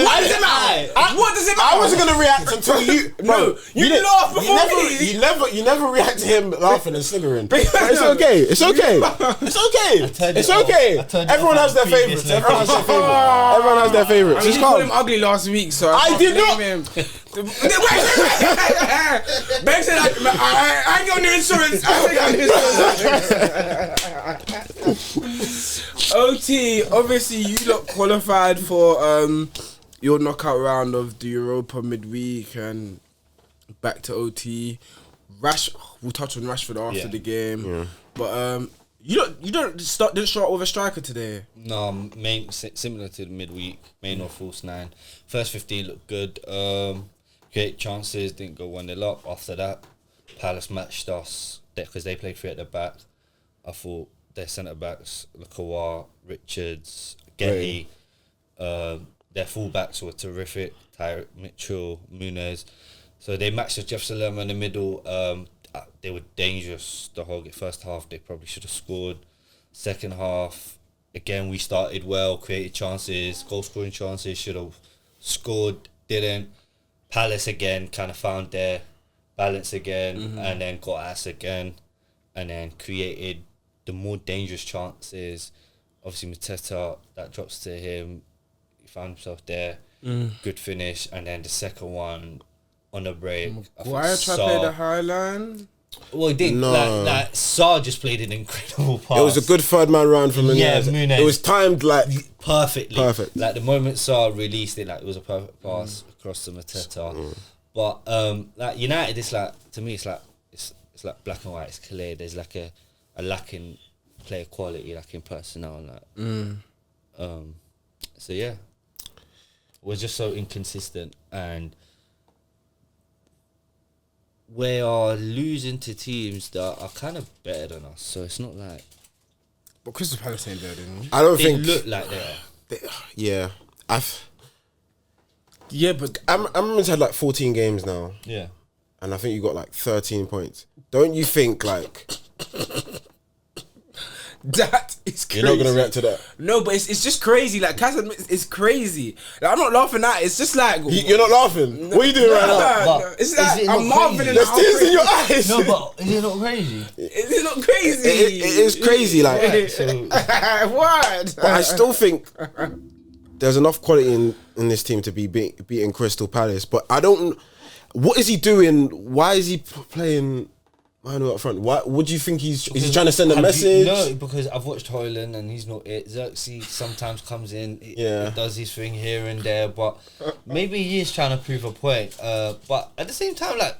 Why does it matter? What does it matter? I wasn't gonna react until you. No, you laughed before me. You never react to him laughing and sniggering. But it's okay. It's okay. It's okay. Everyone has their favorites. Everyone has their favorites. You called him ugly last week, so I did not. Ben said, I ain't got no insurance. OT, obviously you lot qualified for your knockout round of the Europa midweek and back to OT. We'll touch on Rashford after the game, but didn't start with a striker today. No, similar to the midweek, main or false 9. First 15 looked good. Great chances, didn't go 1-0 up. After that, Palace matched us because they played 3 at the back. I thought their centre backs, Lacroix, Richards, Getty, their full backs were terrific. Tyrick Mitchell, Muniz. So they matched with Jeff Salema in the middle. They were dangerous the whole first half. They probably should have scored. Second half, again, we started well, created chances, goal scoring chances, should have scored, didn't. Palace again kind of found their balance again, and then got us again, and then created the more dangerous chances. Obviously, Mateta, that drops to him. He found himself there. Good finish, and then the second one on a break. Why try to play the high line? Well, he didn't. No. Like Saar just played an incredible pass. It was a good third man round from Muniz. Yeah, Muniz. It was timed like perfectly. Perfect. Like the moment Saar released it, like it was a perfect pass across to Mateta. But like United, it's like, to me, it's like black and white. It's clear. There's like a lack in player quality, like in personnel, like. So yeah, we're just so inconsistent, and we are losing to teams that are kind of better than us. So it's not like. But Crystal Palace ain't better than you. I don't They think. look like they are. Yeah, Yeah, but Amman's had like 14 games now. Yeah. And I think you got like 13 points. Don't you think like that is crazy? you're not gonna react to that? No, but it's just crazy. Like Cass admits, it's crazy. Like, I'm not laughing at it. It's just like You're not laughing. What are you doing right now? No, it's like it I'm not marveling. crazy? There's tears in your eyes. No, but is it not crazy? Is it not crazy? It is crazy. Like, what? but I still think there's enough quality in this team to be beating Crystal Palace. But I don't. What is he doing? Why is he playing Manu up front. What do you think is he trying to send a message? No, because I've watched Hoyland and he's not it. Xerxes sometimes comes in, does his thing here and there, but maybe he is trying to prove a point. But at the same time, like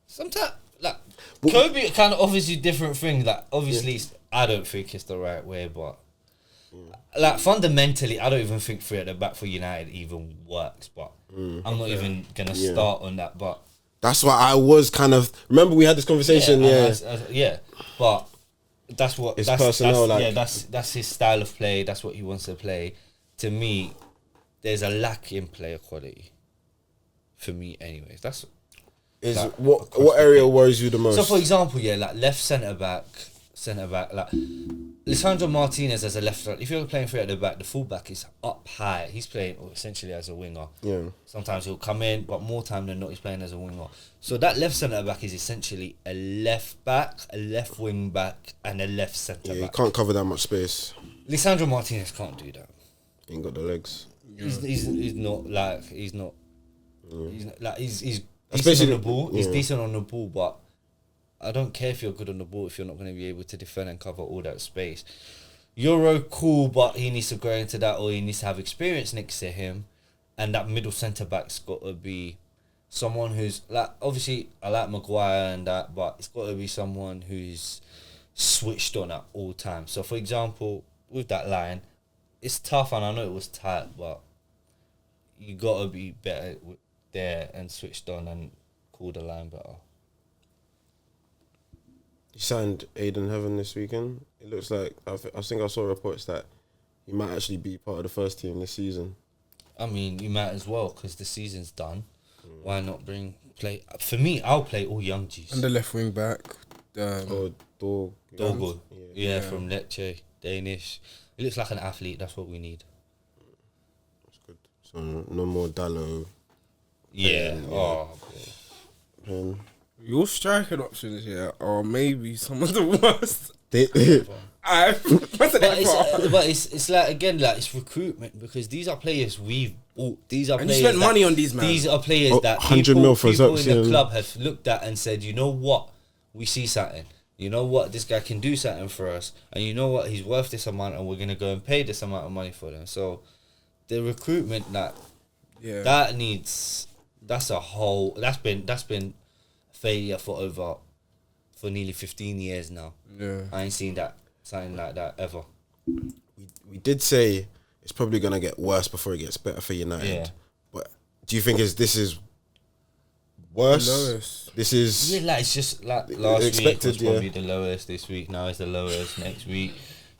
sometimes, like Kobe kind of offers you different things. Like obviously, I don't think it's the right way, but like fundamentally, I don't even think 3 at the back for United even works. But I'm not even gonna start on that. But that's why I was kind of. Remember, we had this conversation. But that's what it's personnel. That's his style of play. That's what he wants to play. To me, there's a lack in player quality. For me, anyways, that's what area worries you the most. So, for example, like left centre back, like Lisandro Martinez as a left. If you're playing 3 at the back, the fullback is up high. He's playing essentially as a winger. Yeah. Sometimes he'll come in, but more time than not, he's playing as a winger. So that left centre back is essentially a left back, a left wing back, and a left centre back. Yeah, he can't cover that much space. Lisandro Martinez can't do that. He ain't got the legs. He's not decent on the ball. He's decent on the ball, but I don't care if you're good on the ball if you're not going to be able to defend and cover all that space. Euro, cool, but he needs to grow into that, or he needs to have experience next to him, and that middle centre back's got to be someone who's like, obviously I like Maguire and that, but it's got to be someone who's switched on at all times. So for example, with that line, it's tough, and I know it was tight, but you got to be better there and switched on and call the line better. He signed Aiden Heaven this weekend. It looks like I think I saw reports that he might actually be part of the first team this season. I mean, you might as well because the season's done. Why not play? For me, I'll play all young G's. And the left wing back, Dogo. Yeah, from Lecce, Danish. He looks like an athlete. That's what we need. That's good. So no more Dallo. Yeah. Your striking options here are maybe some of the worst. But it's like, again, like it's recruitment, because these are players we've bought. These are players. You spent money on these, man. These are players that 100 mil for people in the club have looked at and said, you know what, we see something. You know what, this guy can do something for us, and you know what, he's worth this amount, and we're gonna go and pay this amount of money for them. So the recruitment that's been failure for nearly 15 years now. Yeah, I ain't seen something like that ever. We did say it's probably gonna get worse before it gets better for United. Yeah. But do you think this is worse? Lowest. This is it's just like last week was probably the lowest. This week now is the lowest. Next week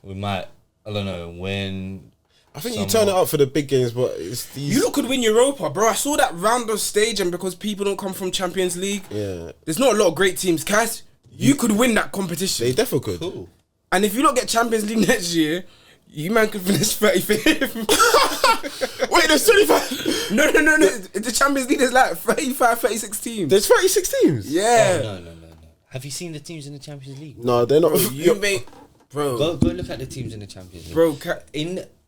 we might, I don't know, win. I think you turn it up for the big games, but it's these. You lot could win Europa, bro. I saw that roundup stage, and because people don't come from Champions League, there's not a lot of great teams. Cass, you could win that competition. They definitely could. Cool. And if you don't get Champions League next year, you man could finish 35th. Wait, there's 25. No. The Champions League is like 35, 36 teams. There's 36 teams. Yeah. Oh, no. Have you seen the teams in the Champions League? No, they're not. Go look at the teams in the Champions League. Bro,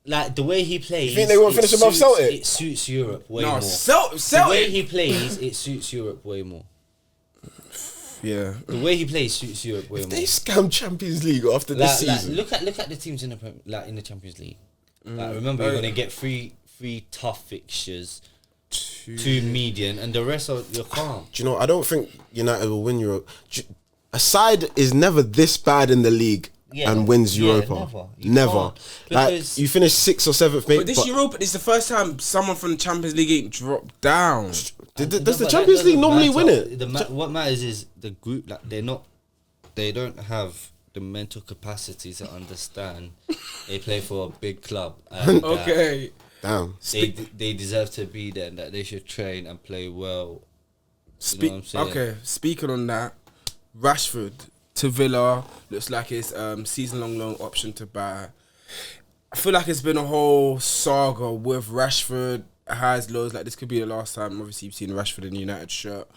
like the way he plays, you think they won't finish above Celtic? It suits Europe way more. Celtic. The way he plays, it suits Europe way more. Yeah, the way he plays suits Europe way more. They scam Champions League after this season. Look at the teams in the Champions League. Remember, you're gonna get three tough fixtures, two median, and the rest are you're calm. Do you know? I don't think United will win Europe. A side is never this bad in the league. And wins Europa. Never. Like you finish 6th or 7th, mate. But this Europa is the first time someone from the Champions League ain't dropped down. Does the Champions League normally win it? What matters is the group. Like they don't have the mental capacity to understand. They play for a big club. And, okay. Damn. They deserve to be there. And that they should train and play well. You know what I'm saying? Okay. Speaking on that, Rashford to Villa, looks like it's season-long loan option to buy. I feel like it's been a whole saga with Rashford, highs, lows. Like this could be the last time obviously you've seen Rashford in the United shirt.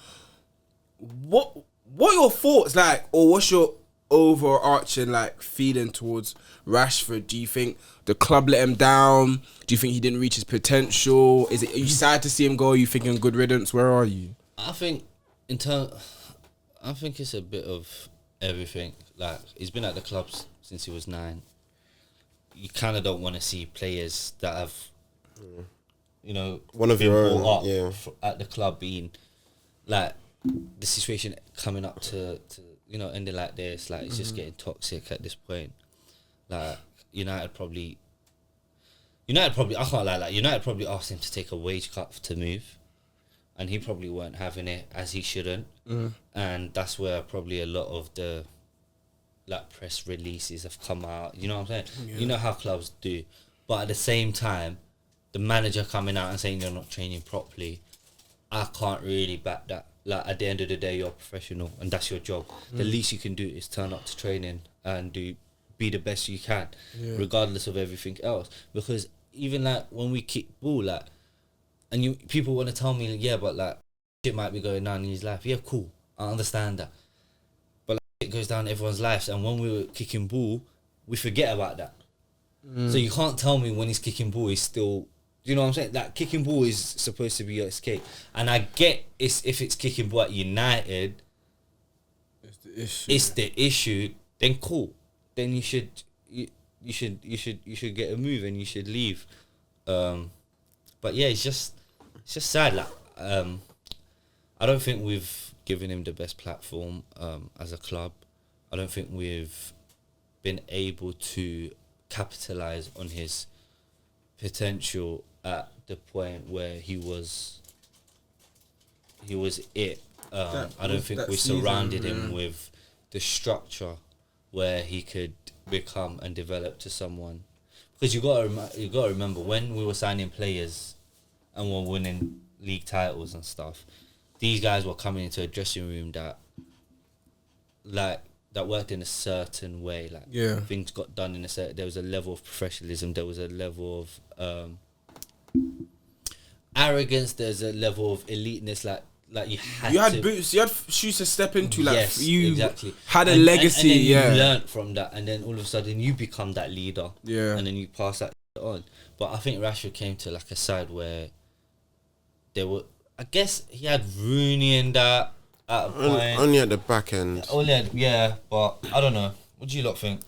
What are your thoughts like, or what's your overarching like feeling towards Rashford? Do you think the club let him down? Do you think he didn't reach his potential? Are you sad to see him go? Are you thinking good riddance? Where are you? I think I think it's a bit of everything. Like, he's been at the clubs since he was 9. You kind of don't want to see players that have, you know, one of your own, at the club being like the situation coming up to you know, ending like this. Like, it's just getting toxic at this point. Like, United probably, I can't lie, like, United probably asked him to take a wage cut to move, and he probably weren't having it, as he shouldn't. And that's where probably a lot of the like press releases have come out. You know what I'm saying? You know how clubs do. But at the same time, the manager coming out and saying you're not training properly, I can't really back that. Like, at the end of the day, you're a professional and that's your job. The least you can do is turn up to training and be the best you can, regardless of everything else. Because even like when we kick ball, like, and people want to tell me, yeah, but like shit might be going on in his life. Yeah, cool, I understand that. But like, it goes down in everyone's lives, and when we were kicking ball, we forget about that. So you can't tell me when he's kicking ball, he's still. You know what I'm saying? Like, kicking ball is supposed to be your escape, and I get if it's kicking ball at United, it's the issue. Then cool. Then you should get a move and you should leave. But yeah, it's just sad. Like, I don't think we've given him the best platform as a club. I don't think we've been able to capitalize on his potential at the point where he was it. I don't think we surrounded him with the structure where he could become and develop to someone. Because you gotta remember, when we were signing players and we're winning league titles and stuff, these guys were coming into a dressing room that worked in a certain way. Like, things got done in a certain. There was a level of professionalism. There was a level of arrogance. There's a level of eliteness. Like you had boots, you had shoes to step into. Like, yes, you exactly. had a legacy. And then you learnt from that, and then all of a sudden you become that leader. Yeah, and then you pass that on. But I think Rashford came to like a side where there were. I guess he had Rooney in that at a point. Only at the back end. But I don't know. What do you lot think?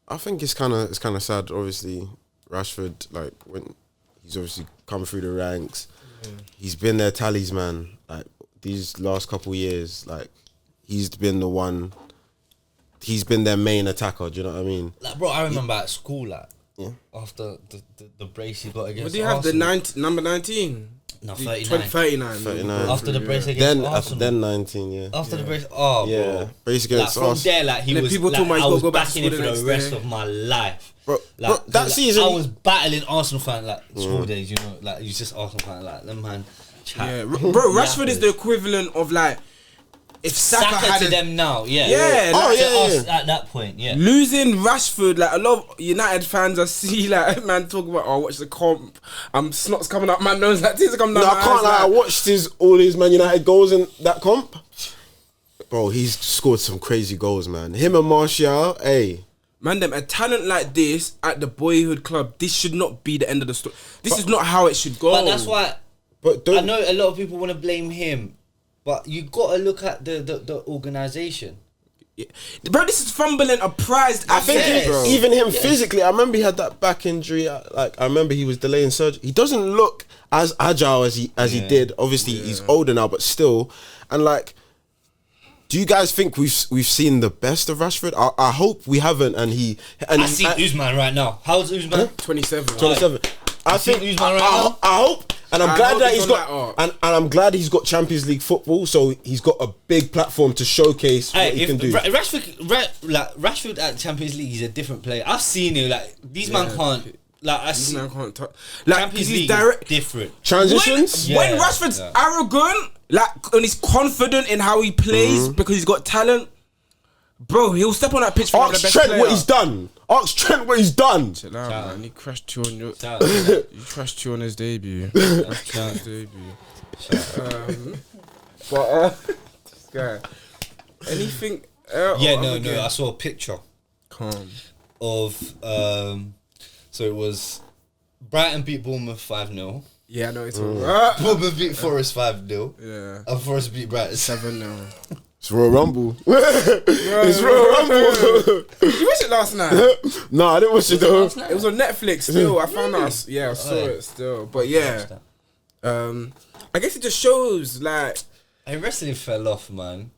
I think it's kind of sad. Obviously, Rashford, like, when he's obviously come through the ranks, he's been their talisman. Like, these last couple of years, like, he's been the one. He's been their main attacker. Do you know what I mean? Like, bro, I remember at school, like, after the brace he got against. What do you have? The number 19. No, 39. After the brace against Arsenal. Then 19, After the brace, bro. Brace against Arsenal. From there, like, he was, people like, I was backing him for the rest day. of my life. Bro, like, that season, I was battling Arsenal fan, like, school days, you know, like, he's just Arsenal fan, like, them man chat. Yeah, bro, Rashford is the equivalent of, like, if Saka had to them now, us at that point, losing Rashford, like, a lot of United fans I see, like, man talk about, watch the comp, snot's coming up my nose, like, tears are coming down my eyes. I can't lie, I watched all his Man United goals in that comp. Bro, he's scored some crazy goals, man. Him and Martial, hey. Man, a talent like this at the boyhood club, this should not be the end of the story. This is not how it should go. But that's why, I know a lot of people want to blame him. But you got to look at the organisation. Yeah. Bro, this is fumbling a prized asset. I think even him physically, I remember he had that back injury. I remember he was delaying surgery. He doesn't look as agile as he did. Obviously, he's older now, but still. And like, do you guys think we've seen the best of Rashford? I hope we haven't. I see Usman right now. How's Usman? 27. I think Usman right now. I hope. And I'm glad that he's got, and I'm glad he's got Champions League football, so he's got a big platform to showcase what he can do. Rashford at Champions League, he's a different player. I've seen him, like, these man can't, like, these man can't touch. Like, Champions League direct, different. Transitions? When Rashford's arrogant, like, and he's confident in how he plays because he's got talent, bro, he'll step on that pitch for the best player. What he's done. Ask Trent what he's done. Chill out, man. He crashed you on on his debut. That's his debut. This guy. Anything else? I saw a picture. Of so it was Brighton beat Bournemouth 5-0. Yeah, I know it's all right. Bournemouth beat Forest 5-0. Yeah. And Forest beat Brighton 7-0. It's Royal Rumble. It's Royal Rumble. Did you watch it last night? No, I didn't watch it though. It was on Netflix still. I found out. Yeah, I saw it still. But yeah, I guess it just shows like. Hey, wrestling fell off, man.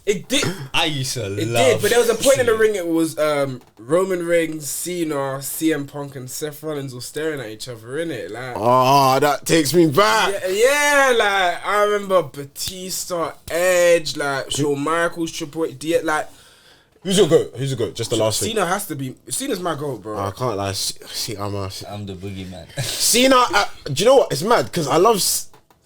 It did. I used to It love did, but there was a point in the ring. It was Roman Reigns, Cena, CM Punk, and Seth Rollins all staring at each other. Innit? Like, Oh, that takes me back. yeah, like I remember Batista, Edge, like Shawn Michaels, Triple H, like. Who's your goat? Who's your goat? Just the last thing. Cena has to be. Cena's my goat, bro. I can't lie. See, I'm the boogeyman. Cena. Do you know what? It's mad because I love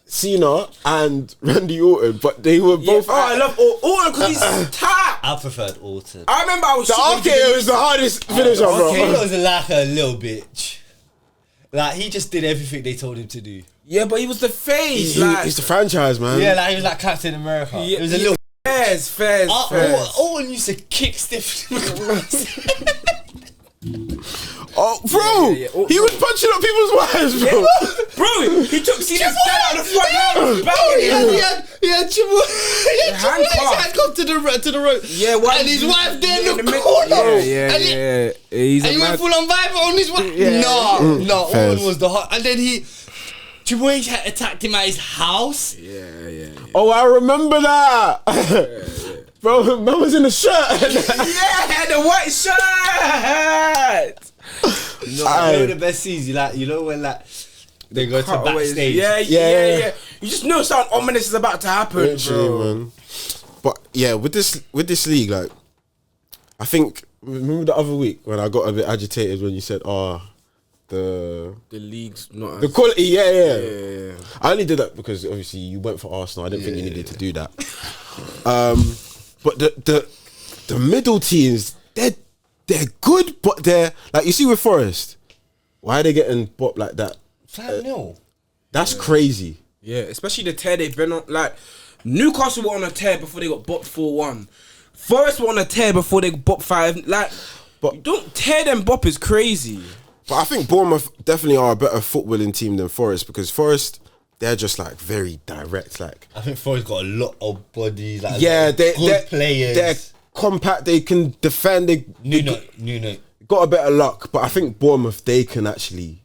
Cena and Randy Orton, but they were both. I love Orton because he's tap. I preferred Orton. I remember I was. The RKO was the hardest finisher, bro. He was like a little bitch. Like he just did everything they told him to do. Yeah, but he was the face. He's the franchise, man. Yeah, like he was like Captain America. It was a little. Fairs. Orton used to kick stiff. Oh, bro, Yeah. he was punching up people's wives, bro. Bro, he took Cena's dad out of the front line. He had Triple H handcuffed to the rope. Yeah, and his wife there in the corner. Yeah. And he went full on vibe on his wife. No, Orton was the hot. And then Triple H had attacked him at his house. Yeah. Oh, I remember that. Bro, man was in a shirt. Yeah, the white shirt. You know the best scenes, you know when they go to backstage. Yeah. You just know something ominous is about to happen, Literally, bro. man. But yeah, with this league, like, I think remember the other week when I got a bit agitated when you said, the league's not the quality, yeah. I only did that because obviously you went for Arsenal. I didn't think you needed to do that. But the middle teams, they're good, but they're like, you see with Forest, why are they getting bopped like that? 5-0. That's crazy. Yeah, especially the tear they've been on. Like Newcastle were on a tear before they got bopped 4-1. Forest were on a tear before they got bopped 5. Like, but don't tear them bop is crazy. But I think Bournemouth definitely are a better footballing team than Forest because Forest, they're just like very direct. Like I think Forest got a lot of bodies. Like they're good players. They're compact. They can defend. Nuno got a bit of luck, but I think Bournemouth, they can actually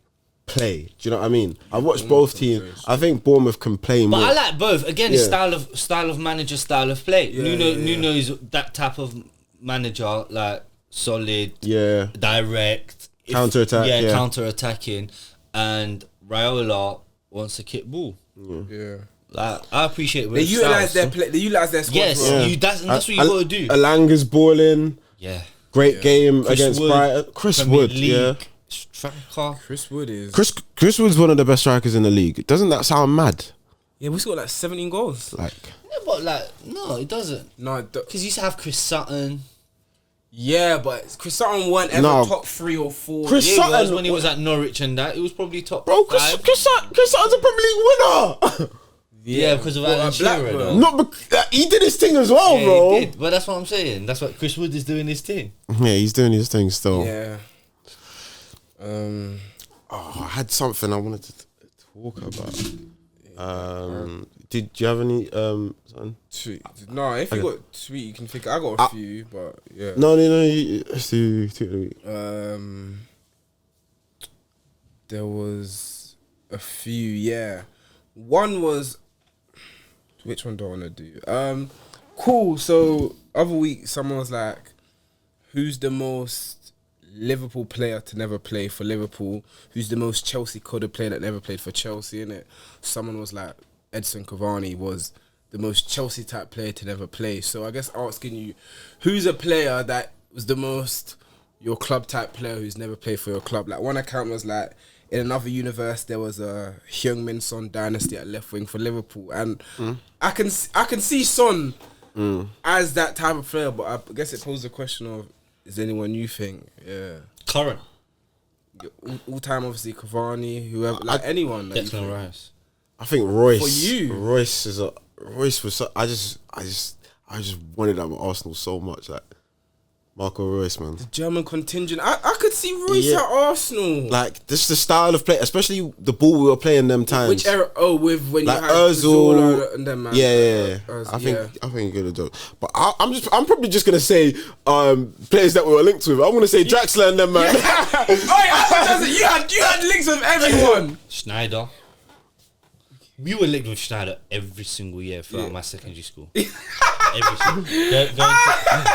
play. Do you know what I mean? I watched both teams. I think Bournemouth can play more. But I like both. Again, it's style of manager, style of play. Nuno's that type of manager, like solid, direct, counter attack, counter attacking, and Raiola wants to kick ball. Yeah. Like I appreciate they utilize their play. They utilize their squad. Yes, that's what you got to do. Alanga's balling. Yeah. Great game against Brighton. Chris Wood, striker. Chris Wood is. Chris Wood's one of the best strikers in the league. Doesn't that sound mad? Yeah, we got like 17 goals. Yeah, but no, it doesn't. No, because you used to have Chris Sutton. Yeah, but Chris Sutton weren't ever top 3 or 4. Chris Sutton was when he was at Norwich and that. It was probably top 5. Chris Sutton's a Premier League winner. Yeah, because of Alan Shearer, though. Not he did his thing as well, bro. He did, but that's what I'm saying. That's what Chris Wood is doing his thing. Yeah, he's doing his thing still. Yeah. I had something I wanted to talk about. Did you have any tweet? No, if you got tweet, you can think. I got a few, but yeah. No. Let's do tweet of the week. There was a few. Yeah, one was. Which one do I want to do? Cool. So other week, someone was like, "Who's the most Liverpool player to never play for Liverpool? Who's the most Chelsea coded player that never played for Chelsea?" Innit? Someone was like, Edson Cavani was the most Chelsea type player to never play. So I guess asking you, who's a player that was the most your club type player who's never played for your club? Like one account was like, in another universe there was a Heung-min Son dynasty at left wing for Liverpool, and I can see Son as that type of player, but I guess it poses the question of, is anyone you think current all time? Obviously Cavani, whoever, like anyone. Like Declan Rice. I think Royce. For you, Royce was. I just wanted him at Arsenal so much. Like Marco Royce, man. the German contingent. I could could see Royce at Arsenal. Like this, the style of play, especially the ball we were playing them times. Which era? Oh, with when like you had Ozil and them, man. Yeah. I think good job. But I'm probably just gonna say players that we were linked with. I'm gonna say Draxler and them, man. You had links with everyone. Schneider. We were linked with Schneider every single year throughout my secondary school. Every single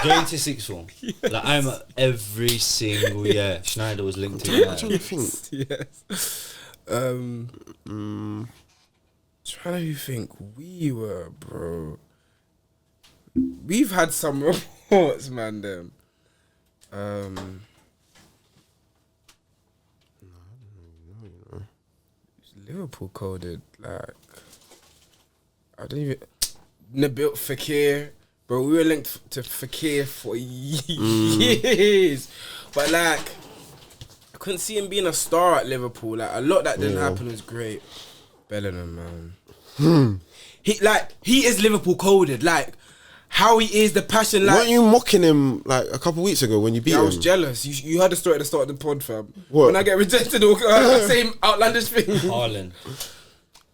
going to sixth form. Like I'm every single year. Schneider was linked to I'm trying to think. Yes. Trying to think we were, bro. We've had some reports, man. Them. Liverpool coded like I don't even Nabil Fekir, bro. We were linked to Fekir for years, but like I couldn't see him being a star at Liverpool. Like a lot that didn't happen was great. Bellingham, man. He is Liverpool coded. Like how he is, the passion. Like Weren't you mocking him like a couple weeks ago when you beat him? I was jealous. You heard the story at the start of the pod, fam. What? When I get rejected, the same outlandish thing. Haaland.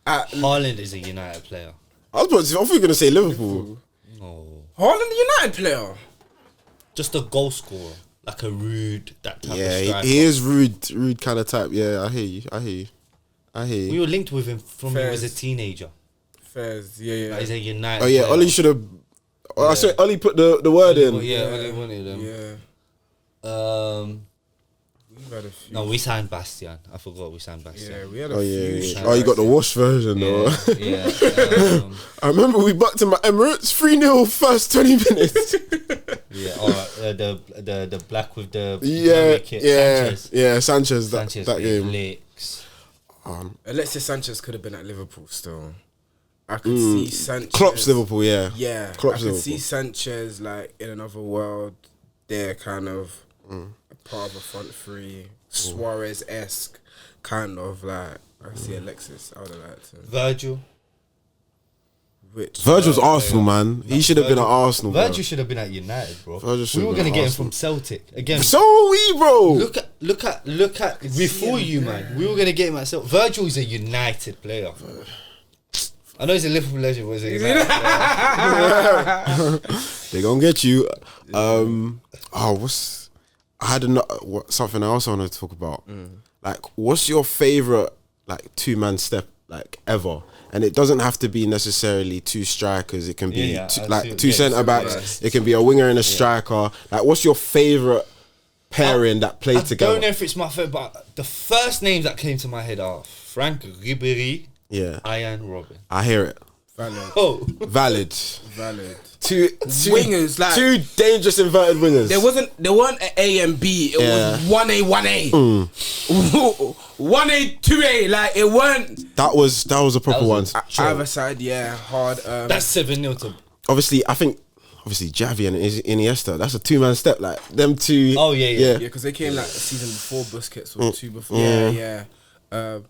Haaland is a United player. I thought you were gonna say Liverpool. No. Haaland, the United player. Just a goal scorer. Like a rude, that type of Yeah, striker. he is rude kind of type. Yeah, I hear you. We were linked with him from he was a Fairs. teenager. Fairs, yeah. Like, he's a United Oh yeah, player. Ollie should have. Oh, I said Ollie put the word in. Yeah, Ollie wanted him. Yeah. We've had a few. No, we signed Bastian. I forgot we signed Bastian. Yeah, we had a Oh few. yeah. Oh, you got the wash version though. Yeah. I remember we bucked him at Emirates 3-0 first 20 minutes. Yeah. All right. The black with the yeah, kit, Sanchez. Sanchez That game. Licks. Alexis Sanchez could have been at Liverpool still. I could see Sanchez. Klopp's Liverpool, yeah. Yeah, Klopp's I could Liverpool. see Sanchez like in another world. They're kind of a part of a front three, Suarez-esque kind of like. I see Alexis. I would have liked him. Virgil. Virgil's Arsenal, man. He should have been at Arsenal, bro. Virgil should have been at United, bro. Virgil should We were have gonna been get him Arsenal. from Celtic again. So are we, bro. Look at before you, man. We were gonna get him at Celtic. Virgil is a United player. I know he's a Liverpool legend, was he? They gonna get you. I had something else I wanted to talk about. Like, what's your favorite like 2-man step like ever? And it doesn't have to be necessarily 2 strikers. It can be two centre backs. It can be a winger and a striker. Like, what's your favorite pairing that played together? I don't know if it's my favorite, but the first names that came to my head are Frank Ribéry, Ian Robin. I hear it. Valid. Oh, Valid. Two Wingers, like 2 dangerous inverted wingers. there weren't an A and B. It was 1A, 1A, 1A, 2A. Like it weren't That was a proper one. either side. Yeah, hard. that's 7-0 to. Obviously, I think Xavi and Iniesta. That's a 2-man step. Like them two. Oh yeah. Yeah, because they came like a season before Busquets or 2 before. Yeah. I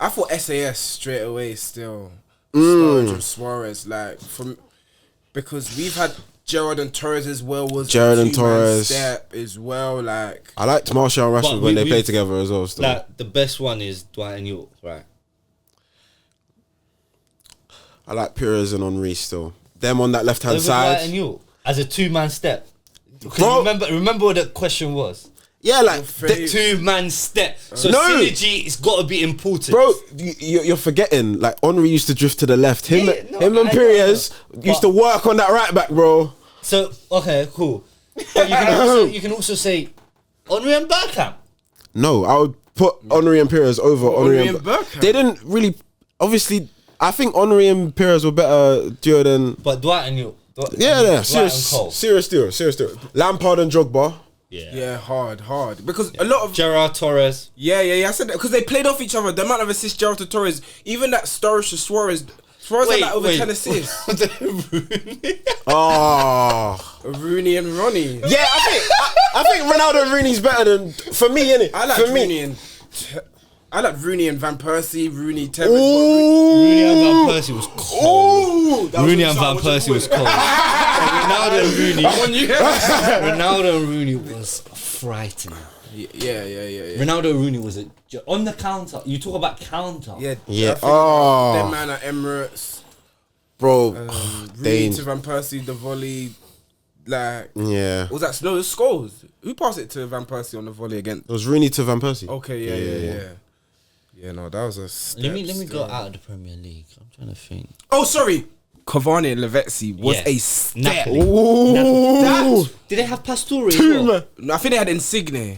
thought SAS straight away still. Sturridge and Suarez, like because we've had Gerrard and Torres as well. Gerrard and Torres step as well. Like I liked Martial and Rashford But when they we- played together as well. Still. Like the best one is Dwight and York, right? I like Pires and Henry still. Them on that left hand Over Dwight and side. York as a 2-man step. 'Cause Bro. remember what the question was. Yeah, like The 2-man step. So No. synergy it's got to be important, bro, you're forgetting. Like Henry used to drift to the left. Him and I know, Pires used to But- work on that right back, bro. So okay, cool. But you can also say Henry and Bergkamp. No, I would put Henry and Pires over Henry Henry and and Bergkamp? They didn't really. Obviously, I think Henry and Pires were better duo than. But Dwight and York. Yeah, Dwight and Cole. serious deal. Lampard and Drogba. yeah, hard because a lot of Gerrard Torres. yeah. I said that because they played off each other. The amount of assists Gerrard to Torres, even that Sturridge to Suarez had like over 10 assists. Oh. Rooney and Ronnie. Yeah, I think Ronaldo and Rooney's better than for me, innit? I like for Rooney and Rooney and Van Persie, Rooney Tevez. Rooney and Van Persie was cold. Ooh, Rooney and Van Persie was cold. Ronaldo and Rooney. Ronaldo and Rooney was frightening. Yeah. Ronaldo Rooney was on the counter. You talk about counter. Yeah. Oh, Them man at Emirates. bro. Rooney to Van Persie, the volley. Like, yeah. Was that no? It was Scholes. Who passed it to Van Persie on the volley again? It was Rooney to Van Persie. Okay, yeah. Yeah, no, that was a step. Let me go out of the Premier League. I'm trying to think. Oh, sorry. Cavani and Lavezzi was a step. Napoli. Did they have Pastore as well? No, I think they had Insigne.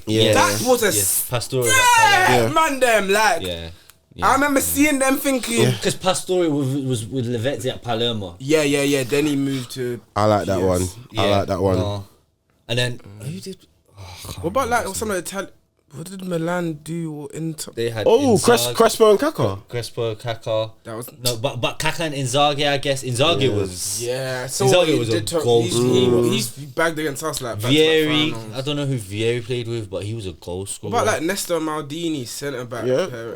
Yeah. That was a Pastore. man. Them like. Yeah. I remember seeing them thinking because Pastore was with Lavezzi at Palermo. Yeah. Then he moved to. I like that one. I like that one. And then who did? What about like some of the Italian? What did Milan do or Inter? They had Crespo and Kaká. Kaká. That was no, but Kaká and Inzaghi, I guess. Inzaghi was So Inzaghi was a goal scorer. He's bagged against us like Vieri. I don't know who Vieri played with, but he was a goal scorer. What about like Nestor Maldini, centre back?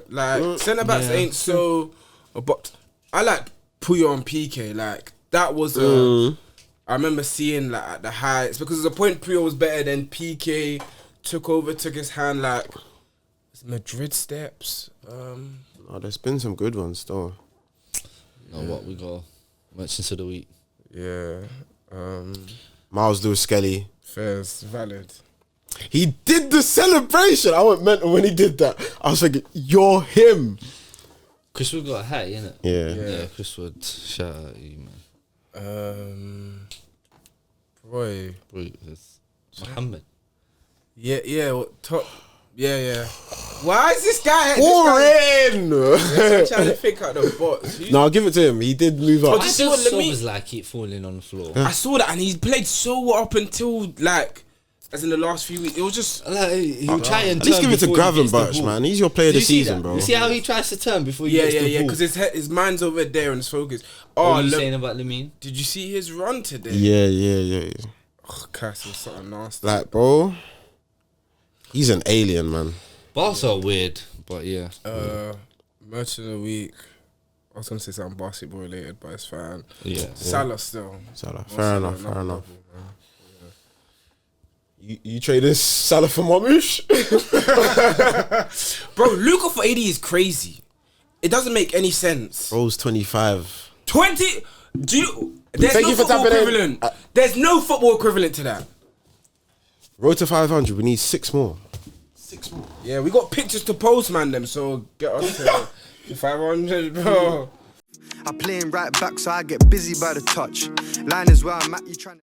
Like centre backs ain't so. But I like Puyo and PK. Like that was I remember seeing like at the heights because there's a point Puyo was better than PK. Took his hand like Madrid steps. There's been some good ones though. What we got? Merchants of the week. Yeah. Miles Lewis Skelly. Fair's valid. He did the celebration. I went mental when he did that. I was thinking, you're him. Chris Wood got a hat, innit? Yeah. Yeah, Chris Wood. Shout out to you, man. Boy, it's Mohammed. Yeah. Top. Yeah. Why is this guy? Boring. I'm trying to think out the box. No, I'll give it to him. He did move up. I still was like keep falling on the floor. I saw that, and he played so well up until like, as in the last few weeks. It was just like he'll try and at least give it to Gravenberch, man. He's your player of the season, bro. You see how he tries to turn before he gets the ball? because his mind's over there and his focus. What are you saying about Lamine? Did you see his run today? Yeah. Oh, Cass was something nasty. Like, bro, he's an alien, man. Barca are weird, but yeah. Merchant of the week. I was gonna say something basketball related, but it's fine. Yeah. Salah still. Salah. Fair enough. You traded Salah for Marmoush? Bro, Luka for 80 is crazy. It doesn't make any sense. Bro's 25. 20? There's no football equivalent. There's no football equivalent to that. Road to 500. We need 6 more. Yeah, we got pictures to post, man, them, so get us to 500, bro. I play him right back, so I get busy by the touch. Line is where I'm at, you trying